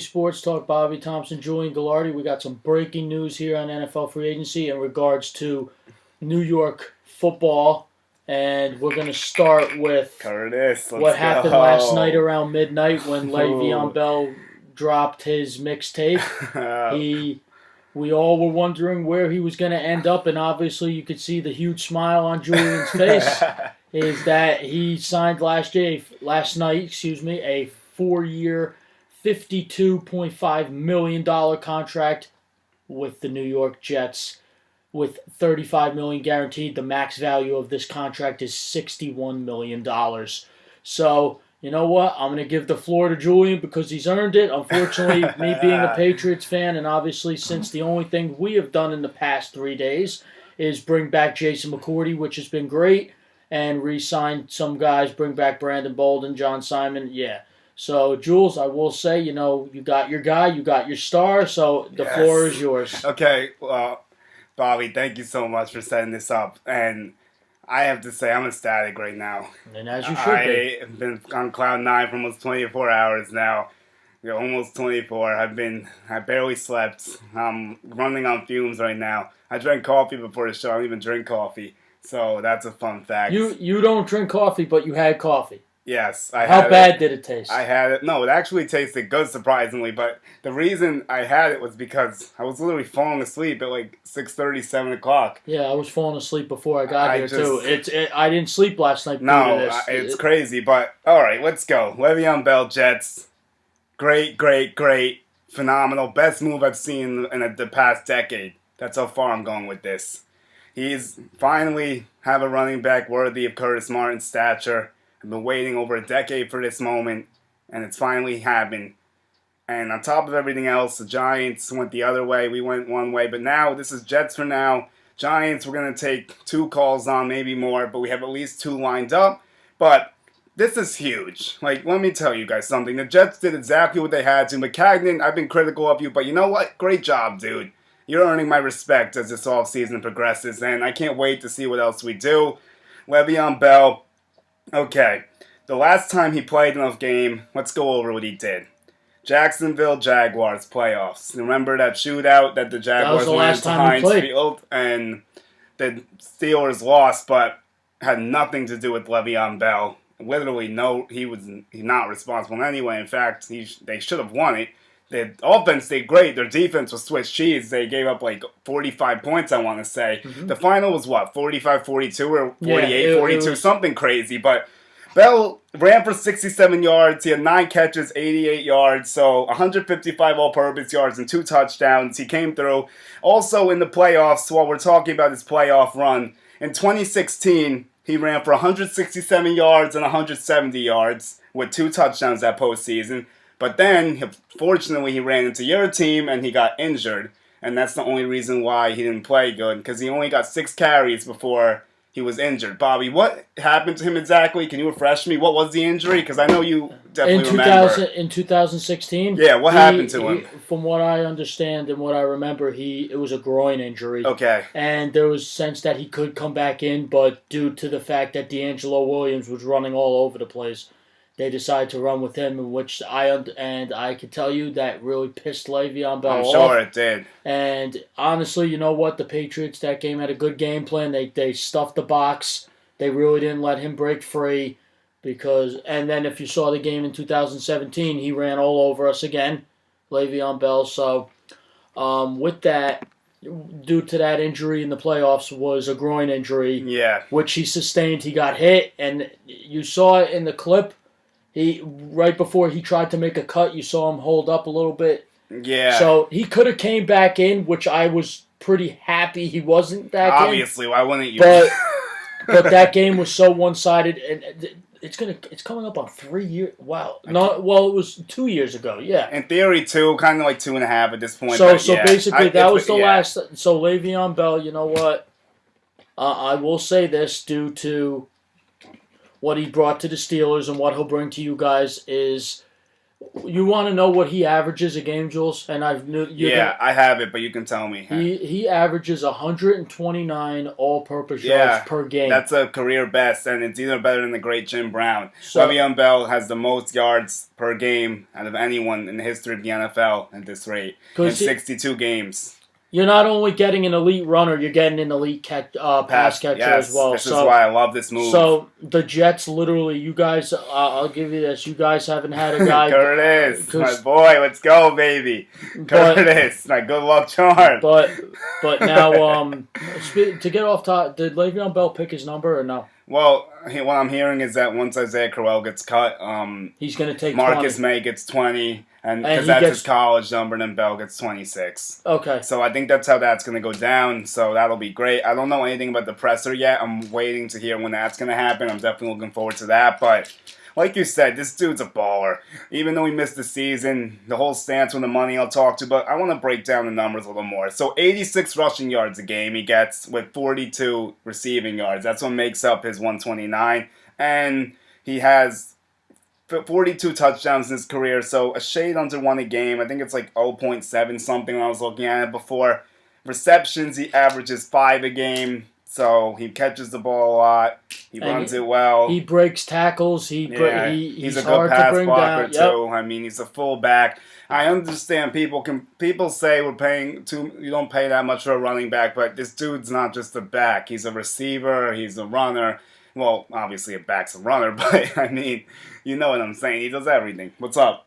Sports Talk. Bobby Thompson, Julian Gallardi. We got some breaking news here on NFL free agency in regards to New York football. And we're going to start with Curtis, what happened last night around midnight when Ooh. Le'Veon Bell dropped his mixtape. We all were wondering where he was going to end up, and obviously you could see the huge smile on Julian's face. Is that he signed last night, a 4-year, $52.5 million contract with the New York Jets, with $35 million guaranteed. The max value of this contract is $61 million. So, you know what? I'm going to give the floor to Julian because he's earned it. Unfortunately, me being a Patriots fan, and obviously since the only thing we have done in the past 3 days is bring back Jason McCourty, which has been great, and re-sign some guys, bring back Brandon Bolden, John Simon, yeah. So, Jules, I will say, you got your guy, you got your star, so the floor is yours. Okay, well, Bobby, thank you so much for setting this up. And I have to say, I'm ecstatic right now. And as you should be. I've been on cloud 9 for almost 24 hours now. Almost 24. I barely slept. I'm running on fumes right now. I drank coffee before the show. I don't even drink coffee. So that's a fun fact. You don't drink coffee, but you had coffee. Yes, How bad did it taste? I had it. No, it actually tasted good, surprisingly. But the reason I had it was because I was literally falling asleep at like 6:30, 7 o'clock. Yeah, I was falling asleep before I got here too. I didn't sleep last night. No, it's crazy. But all right, let's go. Le'Veon Bell, Jets. Great, phenomenal. Best move I've seen in the past decade. That's how far I'm going with this. He's finally have a running back worthy of Curtis Martin's stature. I've been waiting over a decade for this moment, and it's finally happened. And on top of everything else, the Giants went the other way. We went one way. But now, this is Jets for now. Giants, we're going to take 2 calls on, maybe more, but we have at least 2 lined up. But this is huge. Like, let me tell you guys something. The Jets did exactly what they had to. McCagnon, I've been critical of you, but you know what? Great job, dude. You're earning my respect as this offseason progresses, and I can't wait to see what else we do. Le'Veon Bell, okay. The last time he played in a game, let's go over what he did. Jacksonville Jaguars playoffs. Remember that shootout that the Jaguars went to Heinz Field, and the Steelers lost, but had nothing to do with Le'Veon Bell. Literally, he's not responsible anyway. In fact, they should have won it. The offense did great. Their defense was Swiss cheese. They gave up like 45 points, I want to say. Mm-hmm. The final was what, 45-42 or 48-42, something crazy. But Bell ran for 67 yards. He had 9 catches, 88 yards. So 155 all-purpose yards and 2 touchdowns. He came through. Also in the playoffs, while we're talking about his playoff run, in 2016, he ran for 167 yards and 170 yards with 2 touchdowns that postseason. But then, fortunately, he ran into your team and he got injured. And that's the only reason why he didn't play good, because he only got 6 carries before he was injured. Bobby, what happened to him exactly? Can you refresh me? What was the injury? Because I know you definitely remember. In 2016? Yeah, what happened to him? From what I understand and what I remember, it was a groin injury. Okay. And there was sense that he could come back in, but due to the fact that D'Angelo Williams was running all over the place, they decided to run with him, in which I could tell you that really pissed Le'Veon Bell off. I'm sure it did. And honestly, you know what? The Patriots, that game, had a good game plan. They stuffed the box. They really didn't let him break free. And then if you saw the game in 2017, he ran all over us again, Le'Veon Bell. So with that, due to that injury in the playoffs, was a groin injury, which he sustained. He got hit, and you saw it in the clip. Right before he tried to make a cut, you saw him hold up a little bit. Yeah. So he could have came back in, which I was pretty happy he wasn't back in. Obviously, why wouldn't you? But that game was so one-sided, and it's coming up on 3 years. Wow. It was 2 years ago. Yeah. In theory, 2, kind of like 2.5 at this point. So basically, that was the last. So Le'Veon Bell, you know what? I will say this, due to what he brought to the Steelers and what he'll bring to you guys, is You want to know what he averages a game, Jules? And I have it, but you can tell me. He averages 129 all-purpose yards per game. That's a career best, and it's either better than the great Jim Brown. Le'Veon Bell has the most yards per game out of anyone in the history of the NFL at this rate in 62 games. You're not only getting an elite runner, you're getting an elite pass catcher as well. This is why I love this move. So the Jets, literally, you guys, I'll give you this. You guys haven't had a guy. Curtis, my boy, let's go, baby. Curtis, my good luck charm. But now, to get off top, did Le'Veon Bell pick his number or no? Well, what I'm hearing is that once Isaiah Crowell gets cut, he's going to take Marcus 20. May gets 20. And because that's his college number, and then Bell gets 26. Okay. So I think that's how that's going to go down. So that'll be great. I don't know anything about the presser yet. I'm waiting to hear when that's going to happen. I'm definitely looking forward to that. But like you said, this dude's a baller. Even though he missed the season, the whole stance with the money I'll talk to. But I want to break down the numbers a little more. So 86 rushing yards a game he gets with 42 receiving yards. That's what makes up his 129. And he has 42 touchdowns in his career, so a shade under 1 a game. I think it's like 0.7 something when I was looking at it before. Receptions, he averages 5 a game, so he catches the ball a lot. He runs it well. He breaks tackles. He's a good pass blocker too. I mean, he's a fullback. I understand people say we're paying you don't pay that much for a running back, but this dude's not just a back. He's a receiver. He's a runner. Well, obviously a back's a runner, but I mean, you know what I'm saying. He does everything. What's up?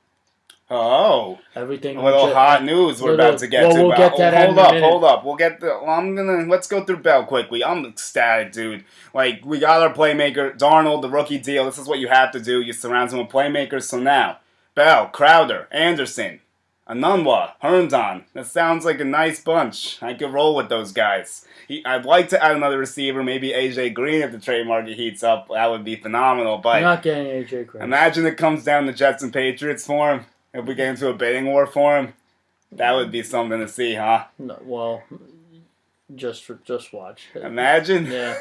Oh, everything. A little hot news we're about to get to. We'll get that hold up. We'll get let's go through Bell quickly. I'm ecstatic, dude. Like, we got our playmaker, Darnold, the rookie deal. This is what you have to do. You surround him with playmakers. So now, Bell, Crowder, Anderson, Anunwa, Herndon. That sounds like a nice bunch. I could roll with those guys. I'd like to add another receiver, maybe A.J. Green if the trade market heats up. That would be phenomenal. But you're not getting A.J. Green. Imagine it comes down to Jets and Patriots for him. If we get into a bidding war for him, that would be something to see, huh? No, well, just watch. Imagine. Yeah.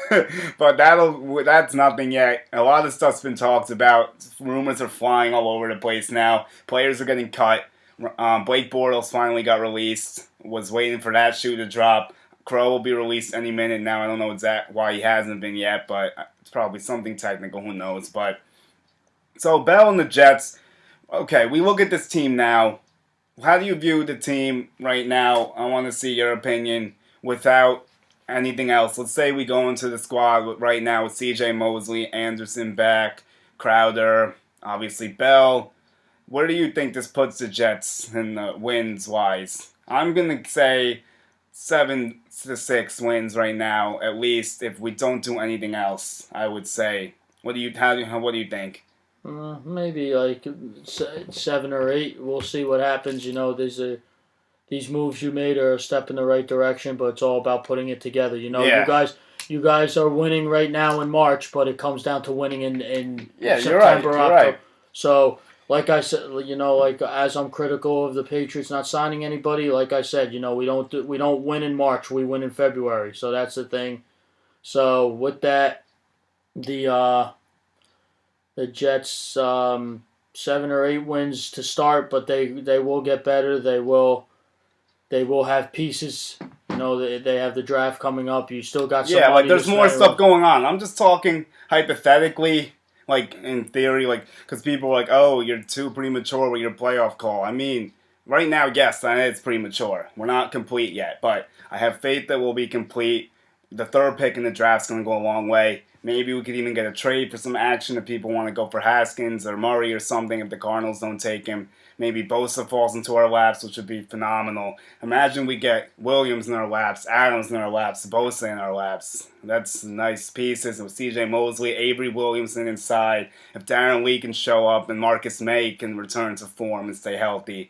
But that's nothing yet. A lot of stuff's been talked about. Rumors are flying all over the place now. Players are getting cut. Blake Bortles finally got released. Was waiting for that shoe to drop. Crow will be released any minute now. I don't know why he hasn't been yet, but it's probably something technical. Who knows? But so Bell and the Jets. Okay, we look at this team now. How do you view the team right now? I want to see your opinion without anything else. Let's say we go into the squad right now with C.J. Mosley, Anderson back, Crowder, obviously Bell. Where do you think this puts the Jets in wins-wise? I'm going to say 7-6 wins right now, at least, if we don't do anything else, I would say. What do you think? Maybe like 7 or 8. We'll see what happens. You know, these moves you made are a step in the right direction, but it's all about putting it together. You know, you guys are winning right now in March, but it comes down to winning in September, You're right. So, like I said, you know, like as I'm critical of the Patriots not signing anybody, like I said, you know, we don't win in March, we win in February. So that's the thing. So with that, the Jets 7 or 8 wins to start, but they will get better. They will have pieces. You know, they have the draft coming up. You still got some money there's more stuff going on. I'm just talking hypothetically, like in theory, like because people are like, oh, you're too premature with your playoff call. I mean, right now, yes, it's premature. We're not complete yet, but I have faith that we'll be complete. The 3rd pick in the draft is going to go a long way. Maybe we could even get a trade for some action if people want to go for Haskins or Murray or something if the Cardinals don't take him. Maybe Bosa falls into our laps, which would be phenomenal. Imagine we get Williams in our laps, Adams in our laps, Bosa in our laps. That's nice pieces. With C.J. Mosley, Avery Williamson inside. If Darren Lee can show up and Marcus May can return to form and stay healthy.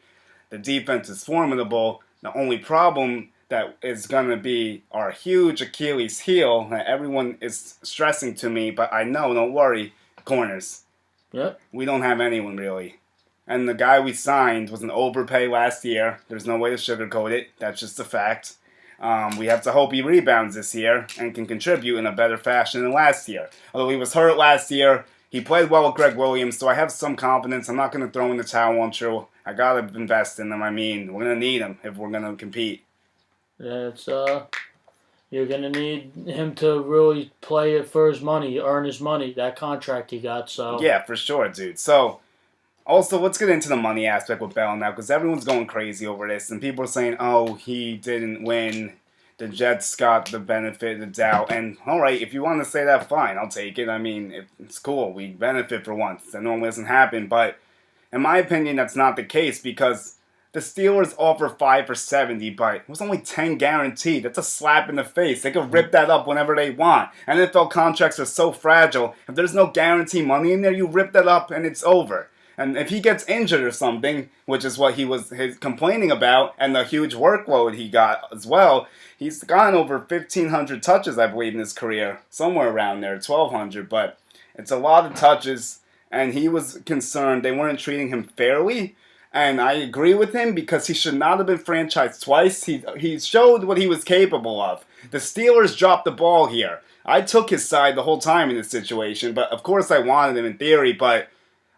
The defense is formidable. The only problem that is going to be our huge Achilles heel that everyone is stressing to me, but I know, don't worry, corners. Yep. We don't have anyone really. And the guy we signed was an overpay last year. There's no way to sugarcoat it. That's just a fact. We have to hope he rebounds this year and can contribute in a better fashion than last year. Although he was hurt last year, He played well with Greg Williams, so I have some confidence. I'm not going to throw in the towel on True. I got to invest in him. I mean, we're going to need him if we're going to compete. Yeah, you're going to need him to really play it for his money, earn his money, that contract he got. So yeah, for sure, dude. So, also, let's get into the money aspect with Bell now, because everyone's going crazy over this, and people are saying, oh, he didn't win. The Jets got the benefit of the doubt. And, all right, if you want to say that, fine, I'll take it. I mean, it's cool. We benefit for once. That normally doesn't happen. But, in my opinion, that's not the case, because the Steelers offer 5 for 70, but it was only 10 guaranteed. That's a slap in the face. They could rip that up whenever they want. NFL contracts are so fragile. If there's no guarantee money in there, you rip that up and it's over. And if he gets injured or something, which is what he was complaining about, and the huge workload he got as well, he's gotten over 1,500 touches, I believe, in his career. Somewhere around there, 1,200. But it's a lot of touches, and he was concerned they weren't treating him fairly. And I agree with him because he should not have been franchised twice. He showed what he was capable of. The Steelers dropped the ball here. I took his side the whole time in this situation, but of course I wanted him in theory, but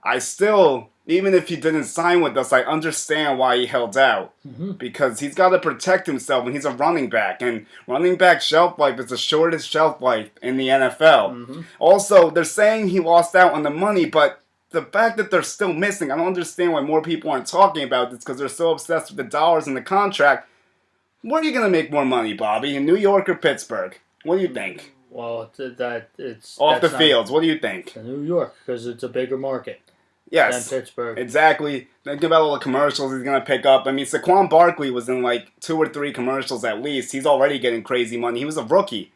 I still, even if he didn't sign with us, I understand why he held out. Because he's got to protect himself, and he's a running back. And running back shelf life is the shortest shelf life in the NFL. Also, they're saying he lost out on the money, but the fact that they're still missing, I don't understand why more people aren't talking about this, because they're so obsessed with the dollars in the contract. Where are you going to make more money, Bobby? In New York or Pittsburgh? What do you think? Well, it's off the fields. What do you think? New York, because it's a bigger market. Yes, than Pittsburgh. Exactly. Think about all the commercials he's going to pick up. I mean, Saquon Barkley was in like 2 or 3 commercials at least. He's already getting crazy money. He was a rookie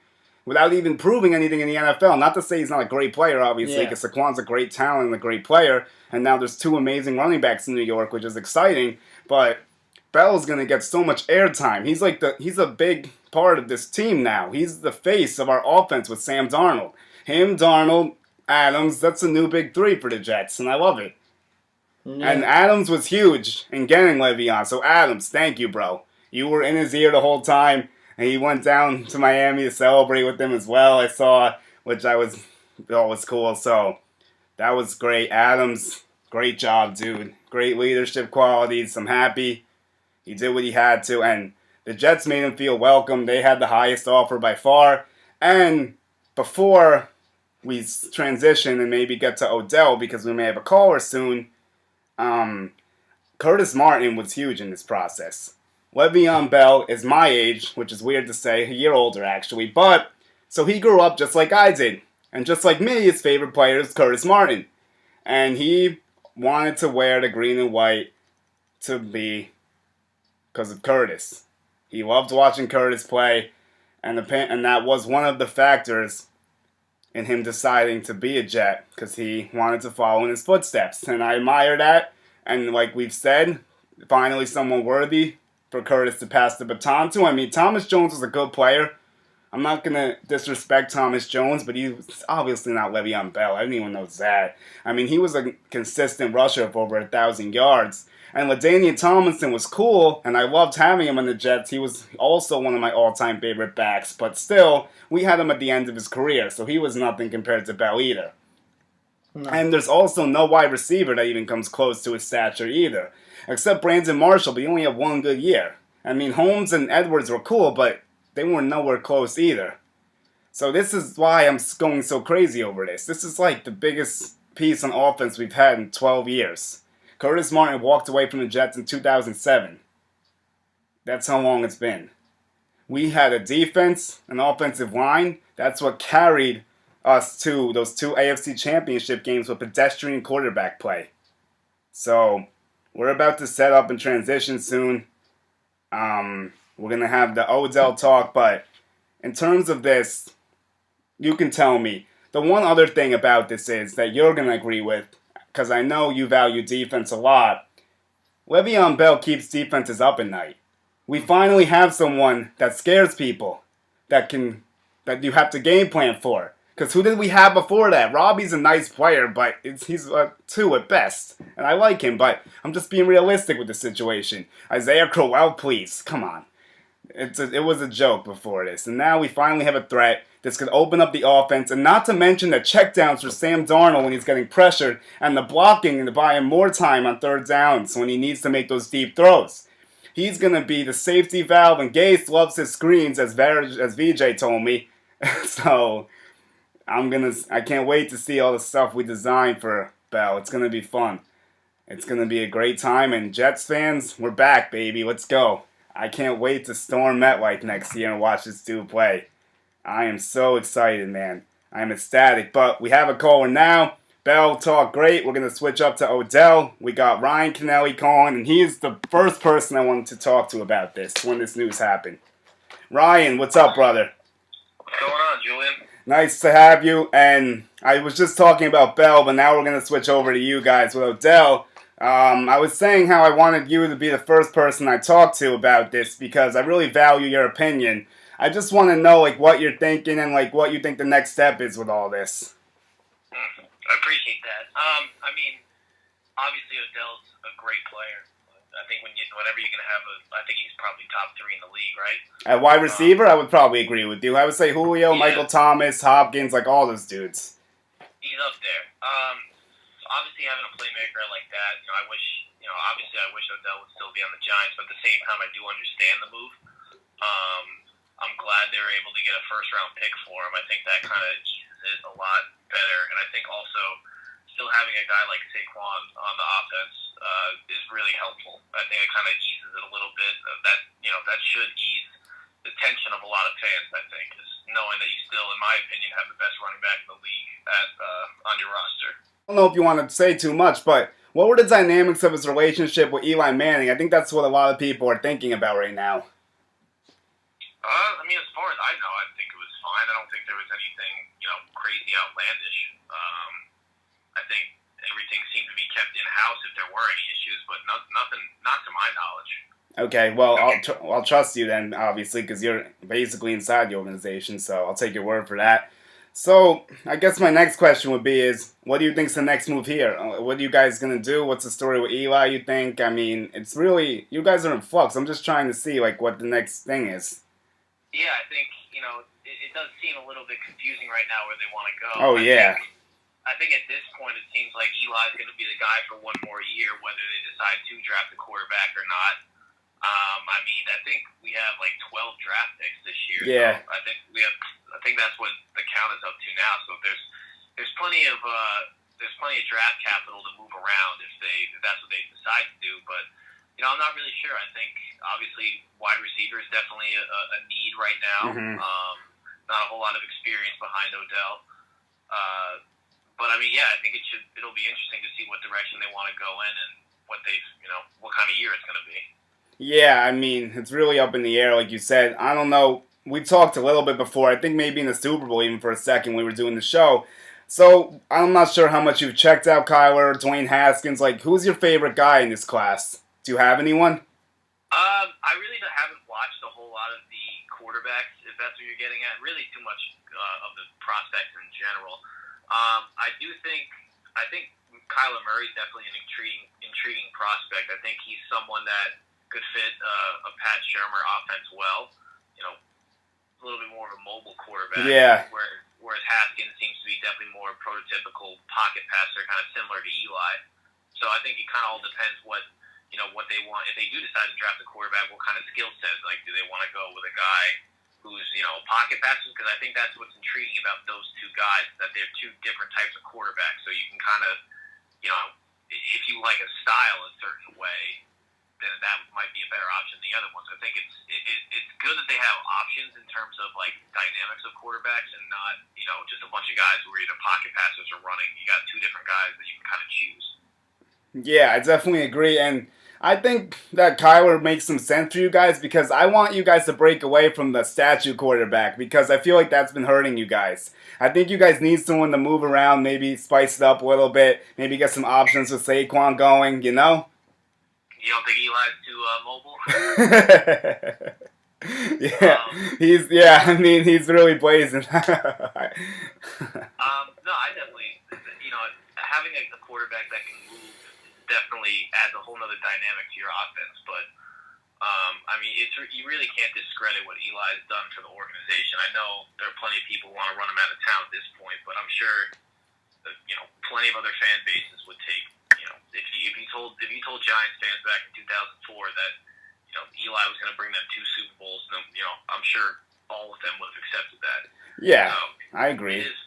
without even proving anything in the NFL. Not to say he's not a great player, obviously, because Saquon's a great talent and a great player. And now there's 2 amazing running backs in New York, which is exciting. But Bell's going to get so much airtime. He's a big part of this team now. He's the face of our offense with Sam Darnold. Him, Darnold, Adams, that's a new big 3 for the Jets, and I love it. Yeah. And Adams was huge in getting Le'Veon. So Adams, thank you, bro. You were in his ear the whole time, and he went down to Miami to celebrate with him as well. I saw, which was cool. So that was great. Adams, great job, dude. Great leadership qualities. I'm happy he did what he had to, and the Jets made him feel welcome. They had the highest offer by far. And before we transition and maybe get to Odell, because we may have a caller soon, Curtis Martin was huge in this process. Le'Veon Bell is my age, which is weird to say, a year older actually, but so he grew up just like I did. And just like me, his favorite player is Curtis Martin. And he wanted to wear the green and white to be because of Curtis. He loved watching Curtis play, and that was one of the factors in him deciding to be a Jet, because he wanted to follow in his footsteps. And I admire that. And like we've said, finally someone worthy for Curtis to pass the baton to. I mean, Thomas Jones was a good player. I'm not going to disrespect Thomas Jones, but he's obviously not Le'Veon Bell. Everyone knows that. I mean, he was a consistent rusher of over 1,000 yards. And LaDainian Tomlinson was cool, and I loved having him on the Jets. He was also one of my all-time favorite backs. But still, we had him at the end of his career, so he was nothing compared to Bell either. No. And there's also no wide receiver that even comes close to his stature either. Except Brandon Marshall, but he only had 1 good year. I mean, Holmes and Edwards were cool, but they were nowhere close either. So this is why I'm going so crazy over this. This is like the biggest piece on offense we've had in 12 years. Curtis Martin walked away from the Jets in 2007. That's how long it's been. We had a defense, an offensive line. That's what carried us to those 2 AFC championship games with pedestrian quarterback play. So we're about to set up and transition soon. We're going to have the Odell talk, but in terms of this, you can tell me. The one other thing about this is that you're going to agree with, because I know you value defense a lot. Le'Veon Bell keeps defenses up at night. We finally have someone that scares people, that you have to game plan for. Because who did we have before that? Robbie's a nice player, but he's a 2 at best. And I like him, but I'm just being realistic with the situation. Isaiah Crowell, please. Come on. It was a joke before this. And now we finally have a threat. This could open up the offense, and not to mention the checkdowns for Sam Darnold when he's getting pressured, and the blocking to buy him more time on third downs when he needs to make those deep throws. He's going to be the safety valve, and Gase loves his screens, as VJ told me. So I can't wait to see all the stuff we designed for Bell. It's going to be fun. It's going to be a great time, and Jets fans, we're back, baby. Let's go. I can't wait to storm MetLife next year and watch this dude play. I am so excited, man. I am ecstatic, but we have a caller now. Bell talk great. We're going to switch up to Odell. We got Ryan Kennelly calling, and he is the first person I wanted to talk to about this when this news happened. Ryan, what's up, brother? What's going on, Julian? Nice to have you, and I was just talking about Bell, but now we're going to switch over to you guys with Odell. I was saying how I wanted you to be the first person I talked to about this because I really value your opinion. I just want to know like what you're thinking and like what you think the next step is with all this. I appreciate that. I mean, obviously Odell's a great player. I think whenever you're gonna have I think he's probably top 3 in the league, right? At wide receiver, I would probably agree with you. I would say Julio, yeah. Michael Thomas, Hopkins, like all those dudes. He's up there. Obviously having a playmaker like that, obviously I wish Odell would still be on the Giants, but at the same time I do understand the move. I'm glad they were able to get a first-round pick for him. I think that kind of eases it a lot better. And I think also still having a guy like Saquon on the offense is really helpful. I think it kind of eases it a little bit. That should ease the tension of a lot of fans, I think, is knowing that you still, in my opinion, have the best running back in the league on your roster. I don't know if you want to say too much, but what were the dynamics of his relationship with Eli Manning? I think that's what a lot of people are thinking about right now. As far as I know, I think it was fine. I don't think there was anything, crazy outlandish. I think everything seemed to be kept in-house if there were any issues, but nothing, not to my knowledge. Okay, well, I'll trust you then, obviously, because you're basically inside the organization, so I'll take your word for that. So, I guess my next question would be what do you think's the next move here? What are you guys going to do? What's the story with Eli, you think? I mean, it's really, you guys are in flux. I'm just trying to see, what the next thing is. Yeah, I think, it does seem a little bit confusing right now where they want to go. Oh, yeah. I think at this point it seems like Eli's going to be the guy for one more year, whether they decide to draft a quarterback or not. I think we have 12 draft picks this year. Yeah. So I think that's what the count is up to now. So there's plenty of draft capital to move around if that's what they decide to do. But I'm not really sure. I think obviously wide receiver is definitely a need right now. Mm-hmm. Not a whole lot of experience behind Odell. But I think it'll be interesting to see what direction they want to go in and what what kind of year it's going to be. Yeah, it's really up in the air, like you said. I don't know. We talked a little bit before. I think maybe in the Super Bowl even for a second we were doing the show. So I'm not sure how much you've checked out Kyler, Dwayne Haskins. Who's your favorite guy in this class? Do you have anyone? I really haven't watched a whole lot of the quarterbacks, if that's what you're getting at. Really too much of the prospects in general. I think Kyler Murray's definitely an intriguing prospect. I think he's someone that could fit a Pat Shurmur offense well. A little bit more of a mobile quarterback. Yeah. Whereas Haskins seems to be definitely more a prototypical pocket passer, kind of similar to Eli. So I think it kind of all depends what they want. If they do decide to draft a quarterback, what kind of skill set? Do they want to go with a guy who's, pocket passes? Because I think that's what's intriguing about those two guys, that they're two different types of quarterbacks. So you can kind of, if you like a style a certain way, then that might be a better option than the other ones. I think it's good that they have options in terms of dynamics of quarterbacks and not just a bunch of guys who are either pocket passers or running. You got two different guys that you can kind of choose. Yeah, I definitely agree, and I think that Kyler makes some sense for you guys because I want you guys to break away from the statue quarterback because I feel like that's been hurting you guys. I think you guys need someone to move around, maybe spice it up a little bit, maybe get some options with Saquon going, You don't think Eli's too mobile? Yeah, he's really blazing. No, I definitely, having a quarterback that can move definitely adds a whole nother dynamic to your offense. But I mean, you really can't discredit what Eli's done for the organization. I know there are plenty of people who want to run him out of town at this point, but I'm sure that, plenty of other fan bases would take, if you told Giants fans back in 2004 that Eli was going to bring them 2 Super Bowls, then I'm sure all of them would have accepted that. Yeah, So, I agree. It is,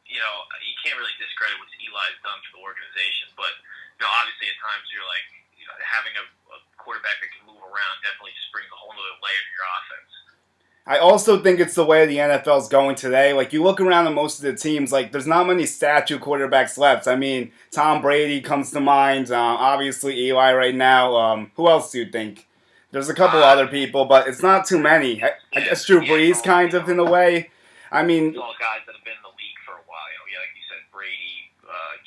you can't really discredit what Eli's done for the organization, but obviously at times you're like, having a quarterback that can move around definitely just brings a whole other layer to your offense. I also think it's the way the NFL's going today. Like, you look around at most of the teams, like, there's not many statue quarterbacks left. I mean, Tom Brady comes to mind. Obviously, Eli right now. Who else do you think? There's a couple other people, but it's not too many. I guess Drew Brees, kind of, in a way. I mean... It's all guys that have been in the league for a while. Like you said, Brady,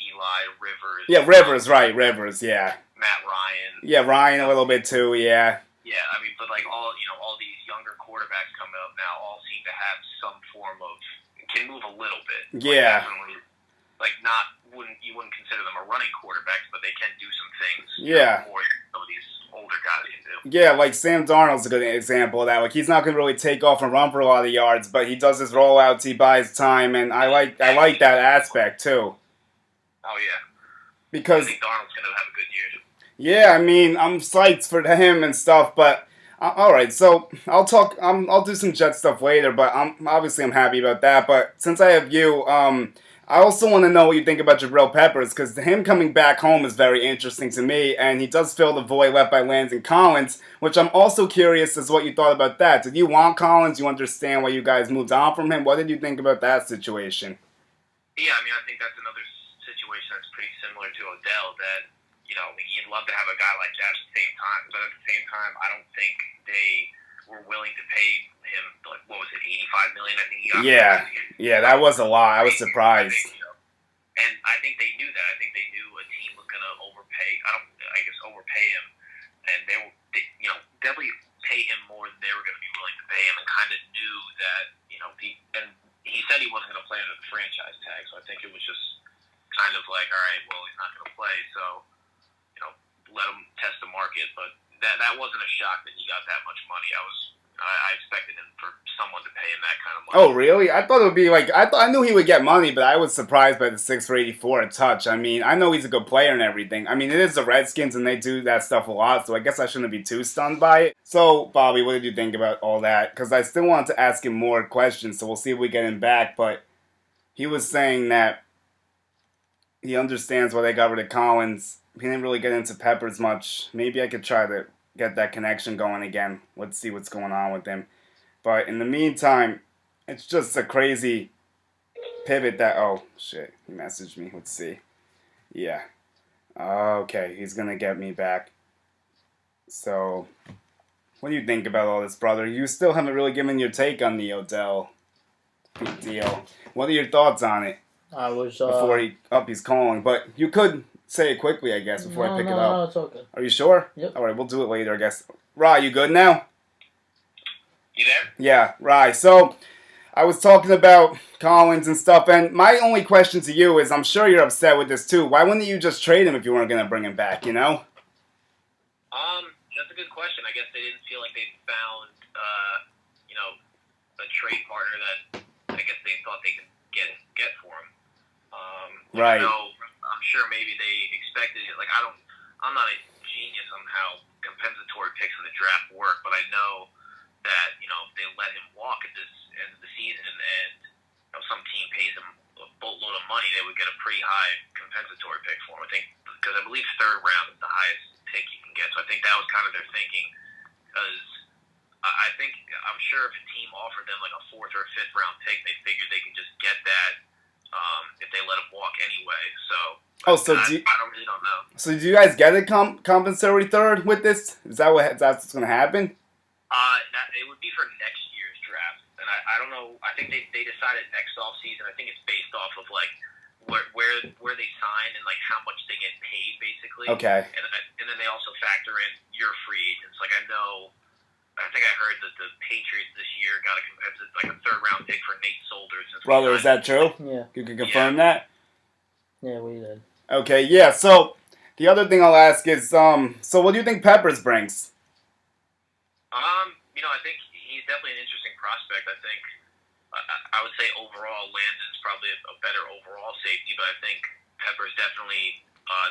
Eli, Rivers. Yeah, Rivers, right. Rivers, yeah. Matt Ryan. Yeah, Ryan a little bit, too, yeah. Yeah, I mean, but, like, all these younger quarterbacks coming up now all seem to have some form of... can move a little bit. Yeah. Like, you wouldn't consider them a running quarterbacks, but they can do some things. Yeah. More than some of these older guys can do. Yeah, like Sam Darnold's a good example of that. Like, he's not going to really take off and run for a lot of yards, but he does his rollouts, he buys time, and I like that aspect, too. Oh, yeah. Because... I think Darnold's going to have a good year. Yeah, I mean, I'm psyched for him and stuff, but all right. So I'll do some Jet stuff later, but I'm happy about that. But since I have you, I also want to know what you think about Jabril Peppers, because him coming back home is very interesting to me, and he does fill the void left by Landon Collins, which I'm also curious as what you thought about that. Did you want Collins? You understand why you guys moved on from him? What did you think about that situation? Yeah, I mean, I think that's another situation that's pretty similar to Odell, that you'd love to have a guy like that at the same time, but at the same time, I don't think they were willing to pay him, like, what was it, $85 million? I think he got. Yeah, that was a lot. I was surprised. And I think they knew that. I think they knew a team was going to overpay him, and they definitely pay him more than they were going to be willing to pay him, and kind of knew that, he said he wasn't going to play under the franchise tag, so I think it was just kind of like, all right, well, he's not going to play, so let him test the market. But that wasn't a shock that he got that much money. I expected him for someone to pay him that kind of money. Oh, really? I thought it would be like, I knew he would get money, but I was surprised by the 6 for 84 a touch. I mean, I know he's a good player and everything. I mean, it is the Redskins and they do that stuff a lot, so I guess I shouldn't be too stunned by it. So, Bobby, what did you think about all that? Because I still wanted to ask him more questions, so we'll see if we get him back, but he was saying that he understands why they got rid of Collins. He didn't really get into Peppers much. Maybe I could try to get that connection going again. Let's see what's going on with him. But in the meantime, it's just a crazy pivot that... Oh, shit. He messaged me. Let's see. Yeah. Okay, he's going to get me back. So, what do you think about all this, brother? You still haven't really given your take on the Odell deal. What are your thoughts on it? I was... Before he's calling. But you could... say it quickly, I guess, before I pick it up. No, it's okay. Are you sure? Yep. All right, we'll do it later, I guess. Rye, you good now? You there? Yeah, Rye. So, I was talking about Collins and stuff, and my only question to you is, I'm sure you're upset with this too. Why wouldn't you just trade him if you weren't going to bring him back, you know? That's a good question. I guess they didn't feel like they found, a trade partner that I guess they thought they could get for him. Right. I'm sure maybe they expected it. Like, I'm not a genius on how compensatory picks in the draft work, but I know that, if they let him walk at this end of the season and some team pays him a boatload of money, they would get a pretty high compensatory pick for him. I think, because I believe 3rd round is the highest pick you can get. So I think that was kind of their thinking, because I'm sure if a team offered them like a 4th or a 5th round pick, they figured they could just get that if they let him walk anyway. So I really don't know. So do you guys get a compensatory 3rd with this? That's what's going to happen? It would be for next year's draft, and I don't know. I think they decided next off season. I think it's based off of like where they sign and like how much they get paid, basically. Okay. And then they also factor in your free agents. Like I think I heard that the Patriots this year got a 3rd round pick for Nate Solder. Brother, is that true? Yeah. You can confirm that? Yeah, we did. Okay, yeah. So the other thing I'll ask is, so what do you think Peppers brings? I think he's definitely an interesting prospect. I think I would say overall, Landon's probably a better overall safety, but I think Peppers definitely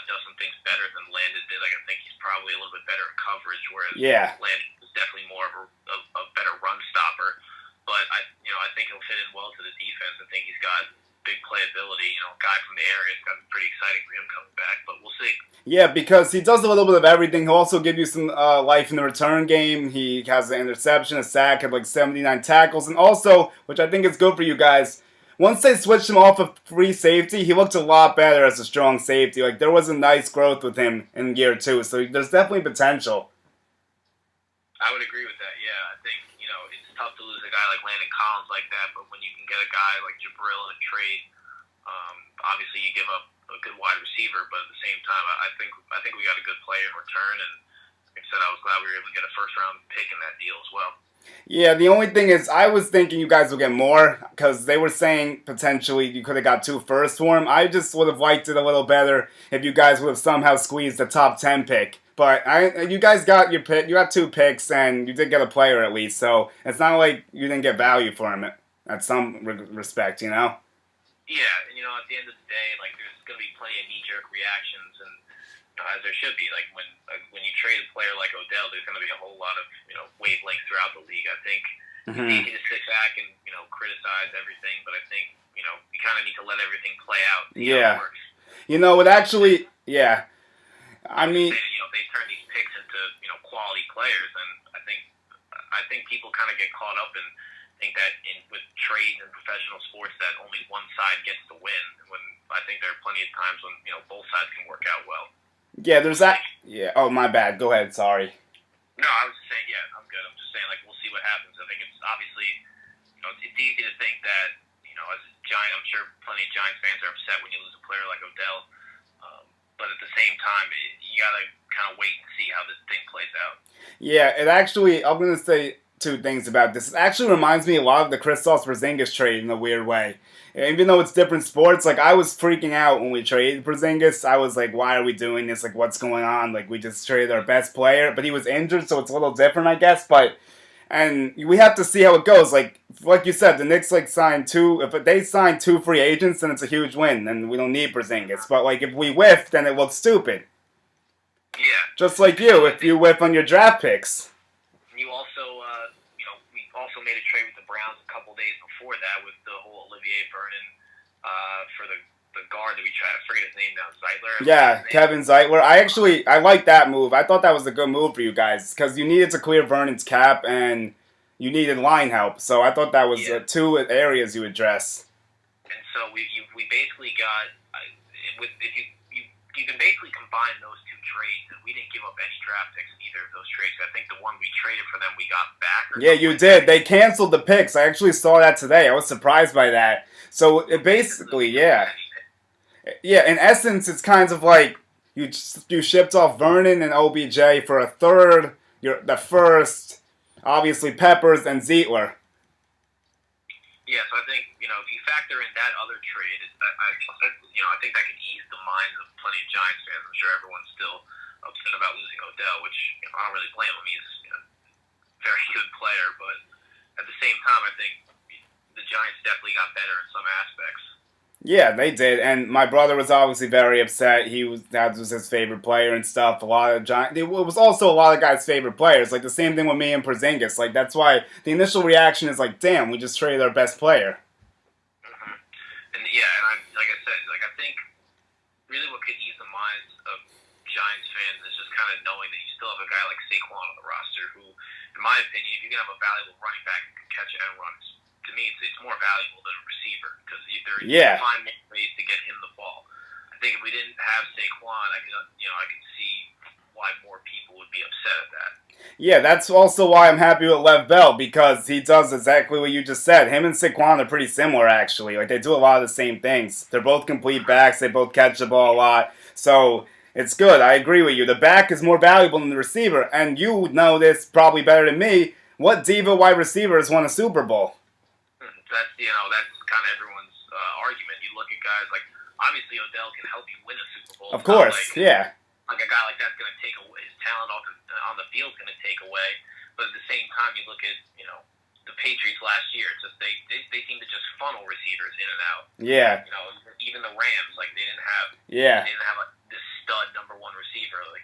does some things better than Landon did. Like I think he's probably a little bit better at coverage, whereas Yeah. Landon is definitely more of a better run stopper. But I think he'll fit in well to the defense. I think he's got big playability. A guy from the area. It's going to be pretty exciting for him coming back, but we'll see. Yeah, because he does a little bit of everything. He'll also give you some life in the return game. He has an interception, a sack, had like 79 tackles. And also, which I think is good for you guys, once they switched him off of free safety, he looked a lot better as a strong safety. Like, there was a nice growth with him in year 2. So there's definitely potential. I would agree with that. Yeah, I think it's tough to lose a guy like Landon Collins like that, but when you can get a guy like Jabril in a trade, obviously you give up a good wide receiver, but at the same time, I think we got a good player in return, and like I said, I was glad we were able to get a first round pick in that deal as well. Yeah, the only thing is, I was thinking you guys would get more, because they were saying potentially you could have got 2 firsts for him. I just would have liked it a little better if you guys would have somehow squeezed the top 10 pick. But you guys got your pick. You got 2 picks, and you did get a player at least. So it's not like you didn't get value for him at some respect, Yeah, and at the end of the day, like there's going to be plenty of knee-jerk reactions, and as there should be. Like when you trade a player like Odell, there's going to be a whole lot of wavelengths throughout the league. I think it's easy to sit back and criticize everything, but I think you kind of need to let everything play out. Yeah. How it works. It actually, yeah. I mean, they turn these picks into quality players, and I think people kind of get caught up and think that with trades and professional sports that only one side gets to win. When I think there are plenty of times when both sides can work out well. yeah, there's that. Yeah. Oh, my bad. Go ahead. Sorry. No, I was just saying. Yeah, I'm good. I'm just saying. Like we'll see what happens. I think it's obviously it's easy to think that as a Giant, I'm sure plenty of Giants fans are upset when you lose a player like Odell. But at the same time, you gotta kind of wait and see how this thing plays out. Yeah, it actually, I'm going to say 2 things about this. It actually reminds me a lot of the Kristaps Porzingis trade in a weird way. Even though it's different sports, like, I was freaking out when we traded Porzingis. I was like, why are we doing this? Like, what's going on? Like, we just traded our best player, but he was injured, so it's a little different, I guess. And we have to see how it goes. Like you said, the Knicks signed 2. If they sign 2 free agents, then it's a huge win, and we don't need Porzingis. But if we whiff, then it looks stupid. Yeah. Just like you, if you whiff on your draft picks. You also, we also made a trade with the Browns a couple days before that with the whole Olivier Vernon for the guard that we tried. I forget his name now, Zeitler. Yeah, Kevin Zeitler. I like that move. I thought that was a good move for you guys because you needed to clear Vernon's cap and you needed line help. So I thought that was 2 areas you address. And so we basically got if you can basically combine those 2 trades, and we didn't give up any draft picks in either of those trades. I think the one we traded for them we got back. Yeah, you did. They canceled the picks. I actually saw that today. I was surprised by that. So it basically, yeah. Yeah, in essence, it's kind of like you shipped off Vernon and OBJ for a third, the first, obviously Peppers and Zeitler. Yeah, so I think if you factor in that other trade, I think that can ease the minds of plenty of Giants fans. I'm sure everyone's still upset about losing Odell, which I don't really blame him. He's a very good player, but at the same time, I think the Giants definitely got better in some aspects. Yeah, they did, and my brother was obviously very upset. That was his favorite player and stuff. A lot of it was also a lot of guys' favorite players. Like the same thing with me and Porzingis. Like that's why the initial reaction is like, "Damn, we just traded our best player." And like I said, I think really what could ease the minds of Giants fans is just kind of knowing that you still have a guy like Saquon on the roster, who, in my opinion, if you can have a valuable running back who can catch and run, to me, it's more valuable than a receiver because you can find ways to get him the ball. I think if we didn't have Saquon, I could see why more people would be upset at that. Yeah, that's also why I'm happy with Lev Bell because he does exactly what you just said. Him and Saquon are pretty similar, actually. Like they do a lot of the same things. They're both complete backs. They both catch the ball a lot. So it's good. I agree with you. The back is more valuable than the receiver, and you know this probably better than me. What diva wide receiver has won a Super Bowl? That's kind of everyone's argument. You look at guys like obviously Odell can help you win a Super Bowl. Of course, yeah. Like a guy like that's going to take away his talent on the field is going to take away. But at the same time, you look at, the Patriots last year. It's just they seem to just funnel receivers in and out. Yeah. Even the Rams, like they didn't have like this stud number one receiver. It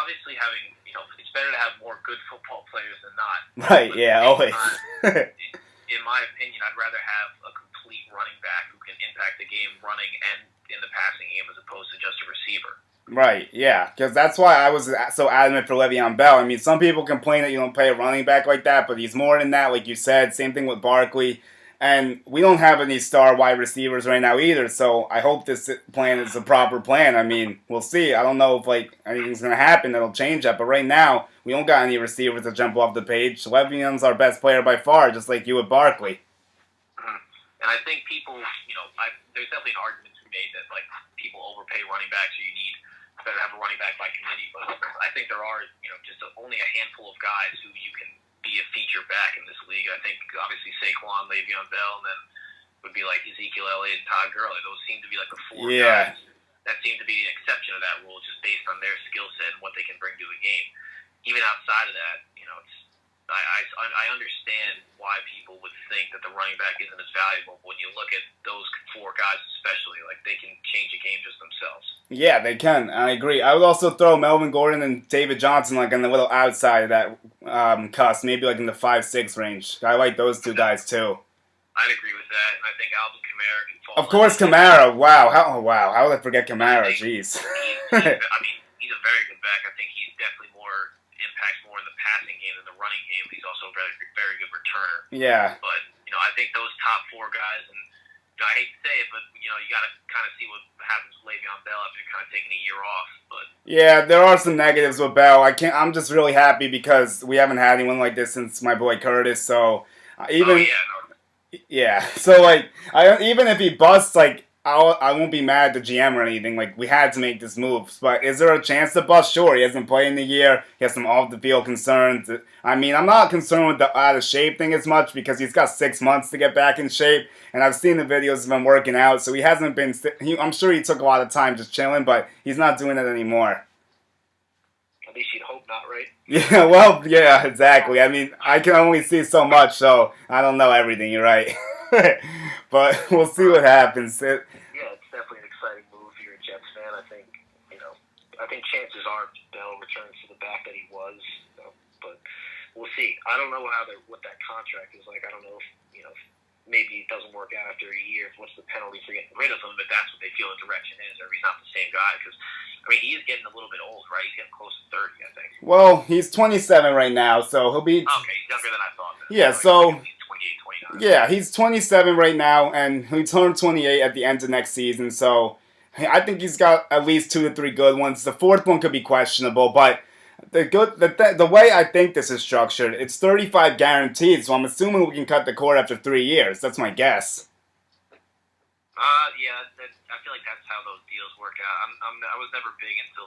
obviously having it's better to have more good football players than not. Right. But Yeah. Always. In my opinion, I'd rather have a complete running back who can impact the game running and in the passing game as opposed to just a receiver. Right, yeah, because that's why I was so adamant for Le'Veon Bell. I mean, some people complain that you don't pay a running back like that, but he's more than that, like you said. Same thing with Barkley. And we don't have any star wide receivers right now either, so I hope this plan is a proper plan. I mean, we'll see. I don't know if, anything's going to happen that'll change that, but right now, we don't got any receivers to jump off the page. Le'Veon's our best player by far, just like you with Barkley. And I think people, there's definitely an argument to be made that, people overpay running backs, so you need better have a running back by committee, but I think there are, just only a handful of guys who you can be a feature back in this league. I think, obviously, Saquon, Le'Veon Bell, and then would be Ezekiel Elliott and Todd Gurley. Those seem to be the four guys that seem to be an exception to that rule, just based on their skill set and what they can bring to a game. Even outside of that, I understand why people would think that the running back isn't as valuable. When you look at those four guys especially, they can change a game just themselves. Yeah, they can. I agree. I would also throw Melvin Gordon and David Johnson on the little outside of that cusp, maybe in the 5-6 range. I like those two guys too. I'd agree with that, and I think Alvin Kamara can fall. Of course, Kamara. Wow. How would I forget Kamara? Jeez. He's a very good back. I think he's definitely impacts more in the passing game than the running game. He's also a very, very good returner. Yeah. But, I think those top four guys, and I hate to say it, but, you got to kind of see what happens with Le'Veon Bell after kind of taking a year off. But yeah, there are some negatives with Bell. I'm just really happy because we haven't had anyone like this since my boy Curtis. So, even... Yeah, so even if he busts, I won't be mad at the GM or anything. We had to make this move. But is there a chance to bust? Sure, he hasn't played in a year. He has some off-the-field concerns. I mean, I'm not concerned with the out-of-shape thing as much because he's got 6 months to get back in shape. And I've seen the videos of him working out, so he hasn't been... I'm sure he took a lot of time just chilling, but he's not doing it anymore. At least you'd hope not, right? Yeah, well, yeah, exactly. I mean, I can only see so much, so I don't know everything. You're right. But we'll see what happens. Yeah, it's definitely an exciting move. You're a Jets fan. I think, I think chances are Bell returns to the back that he was, but we'll see. I don't know what that contract is like. I don't know if, maybe it doesn't work out after a year. What's the penalty for getting rid of him? But that's what they feel the direction is, or he's not the same guy. Because, he is getting a little bit old, right? He's getting close to 30, I think. Well, he's 27 right now, so he'll be... Okay, he's younger than I thought. Yeah, so... He's 28, 29. Yeah, he's 27 right now, and he turned 28 at the end of next season, so I think he's got at least 2 to 3 good ones. The fourth one could be questionable, but... The way I think this is structured, it's 35 guaranteed, so I'm assuming we can cut the cord after 3 years. That's my guess. Yeah, I feel like that's how those deals work out. I was never big into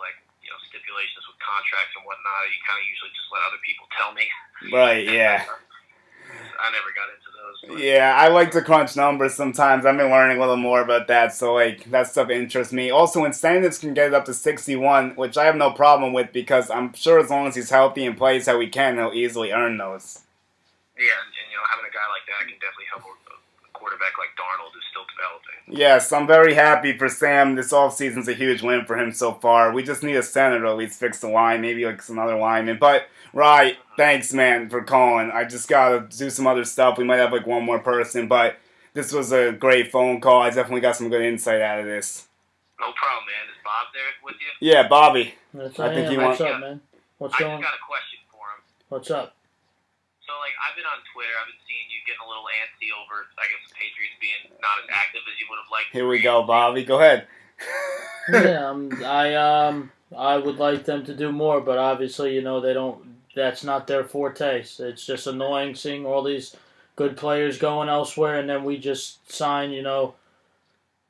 stipulations with contracts and whatnot. You kind of usually just let other people tell me. Right. Yeah. I never got into those. But. Yeah, I like to crunch numbers sometimes. I've been learning a little more about that, so that stuff interests me. Also, incentives can get it up to 61, which I have no problem with because I'm sure as long as he's healthy and plays how he can, he'll easily earn those. Yeah, and having a guy like that can definitely help a quarterback like Darnold who's still developing. Yes, I'm very happy for Sam. This offseason's a huge win for him so far. We just need a center to at least fix the line, maybe some other lineman. But, right, thanks, man, for calling. I just got to do some other stuff. We might have, one more person, but this was a great phone call. I definitely got some good insight out of this. No problem, man. Is Bob there with you? Yeah, Bobby. What's up, man? What's going on? I just got a question for him. What's up? So, I've been on Twitter. I've been seeing you getting a little antsy over, I guess, the Patriots being not as active as you would have liked. Here we go, Bobby. Go ahead. Yeah, I would like them to do more, but obviously, they don't. That's not their forte. It's just annoying seeing all these good players going elsewhere, and then we just sign,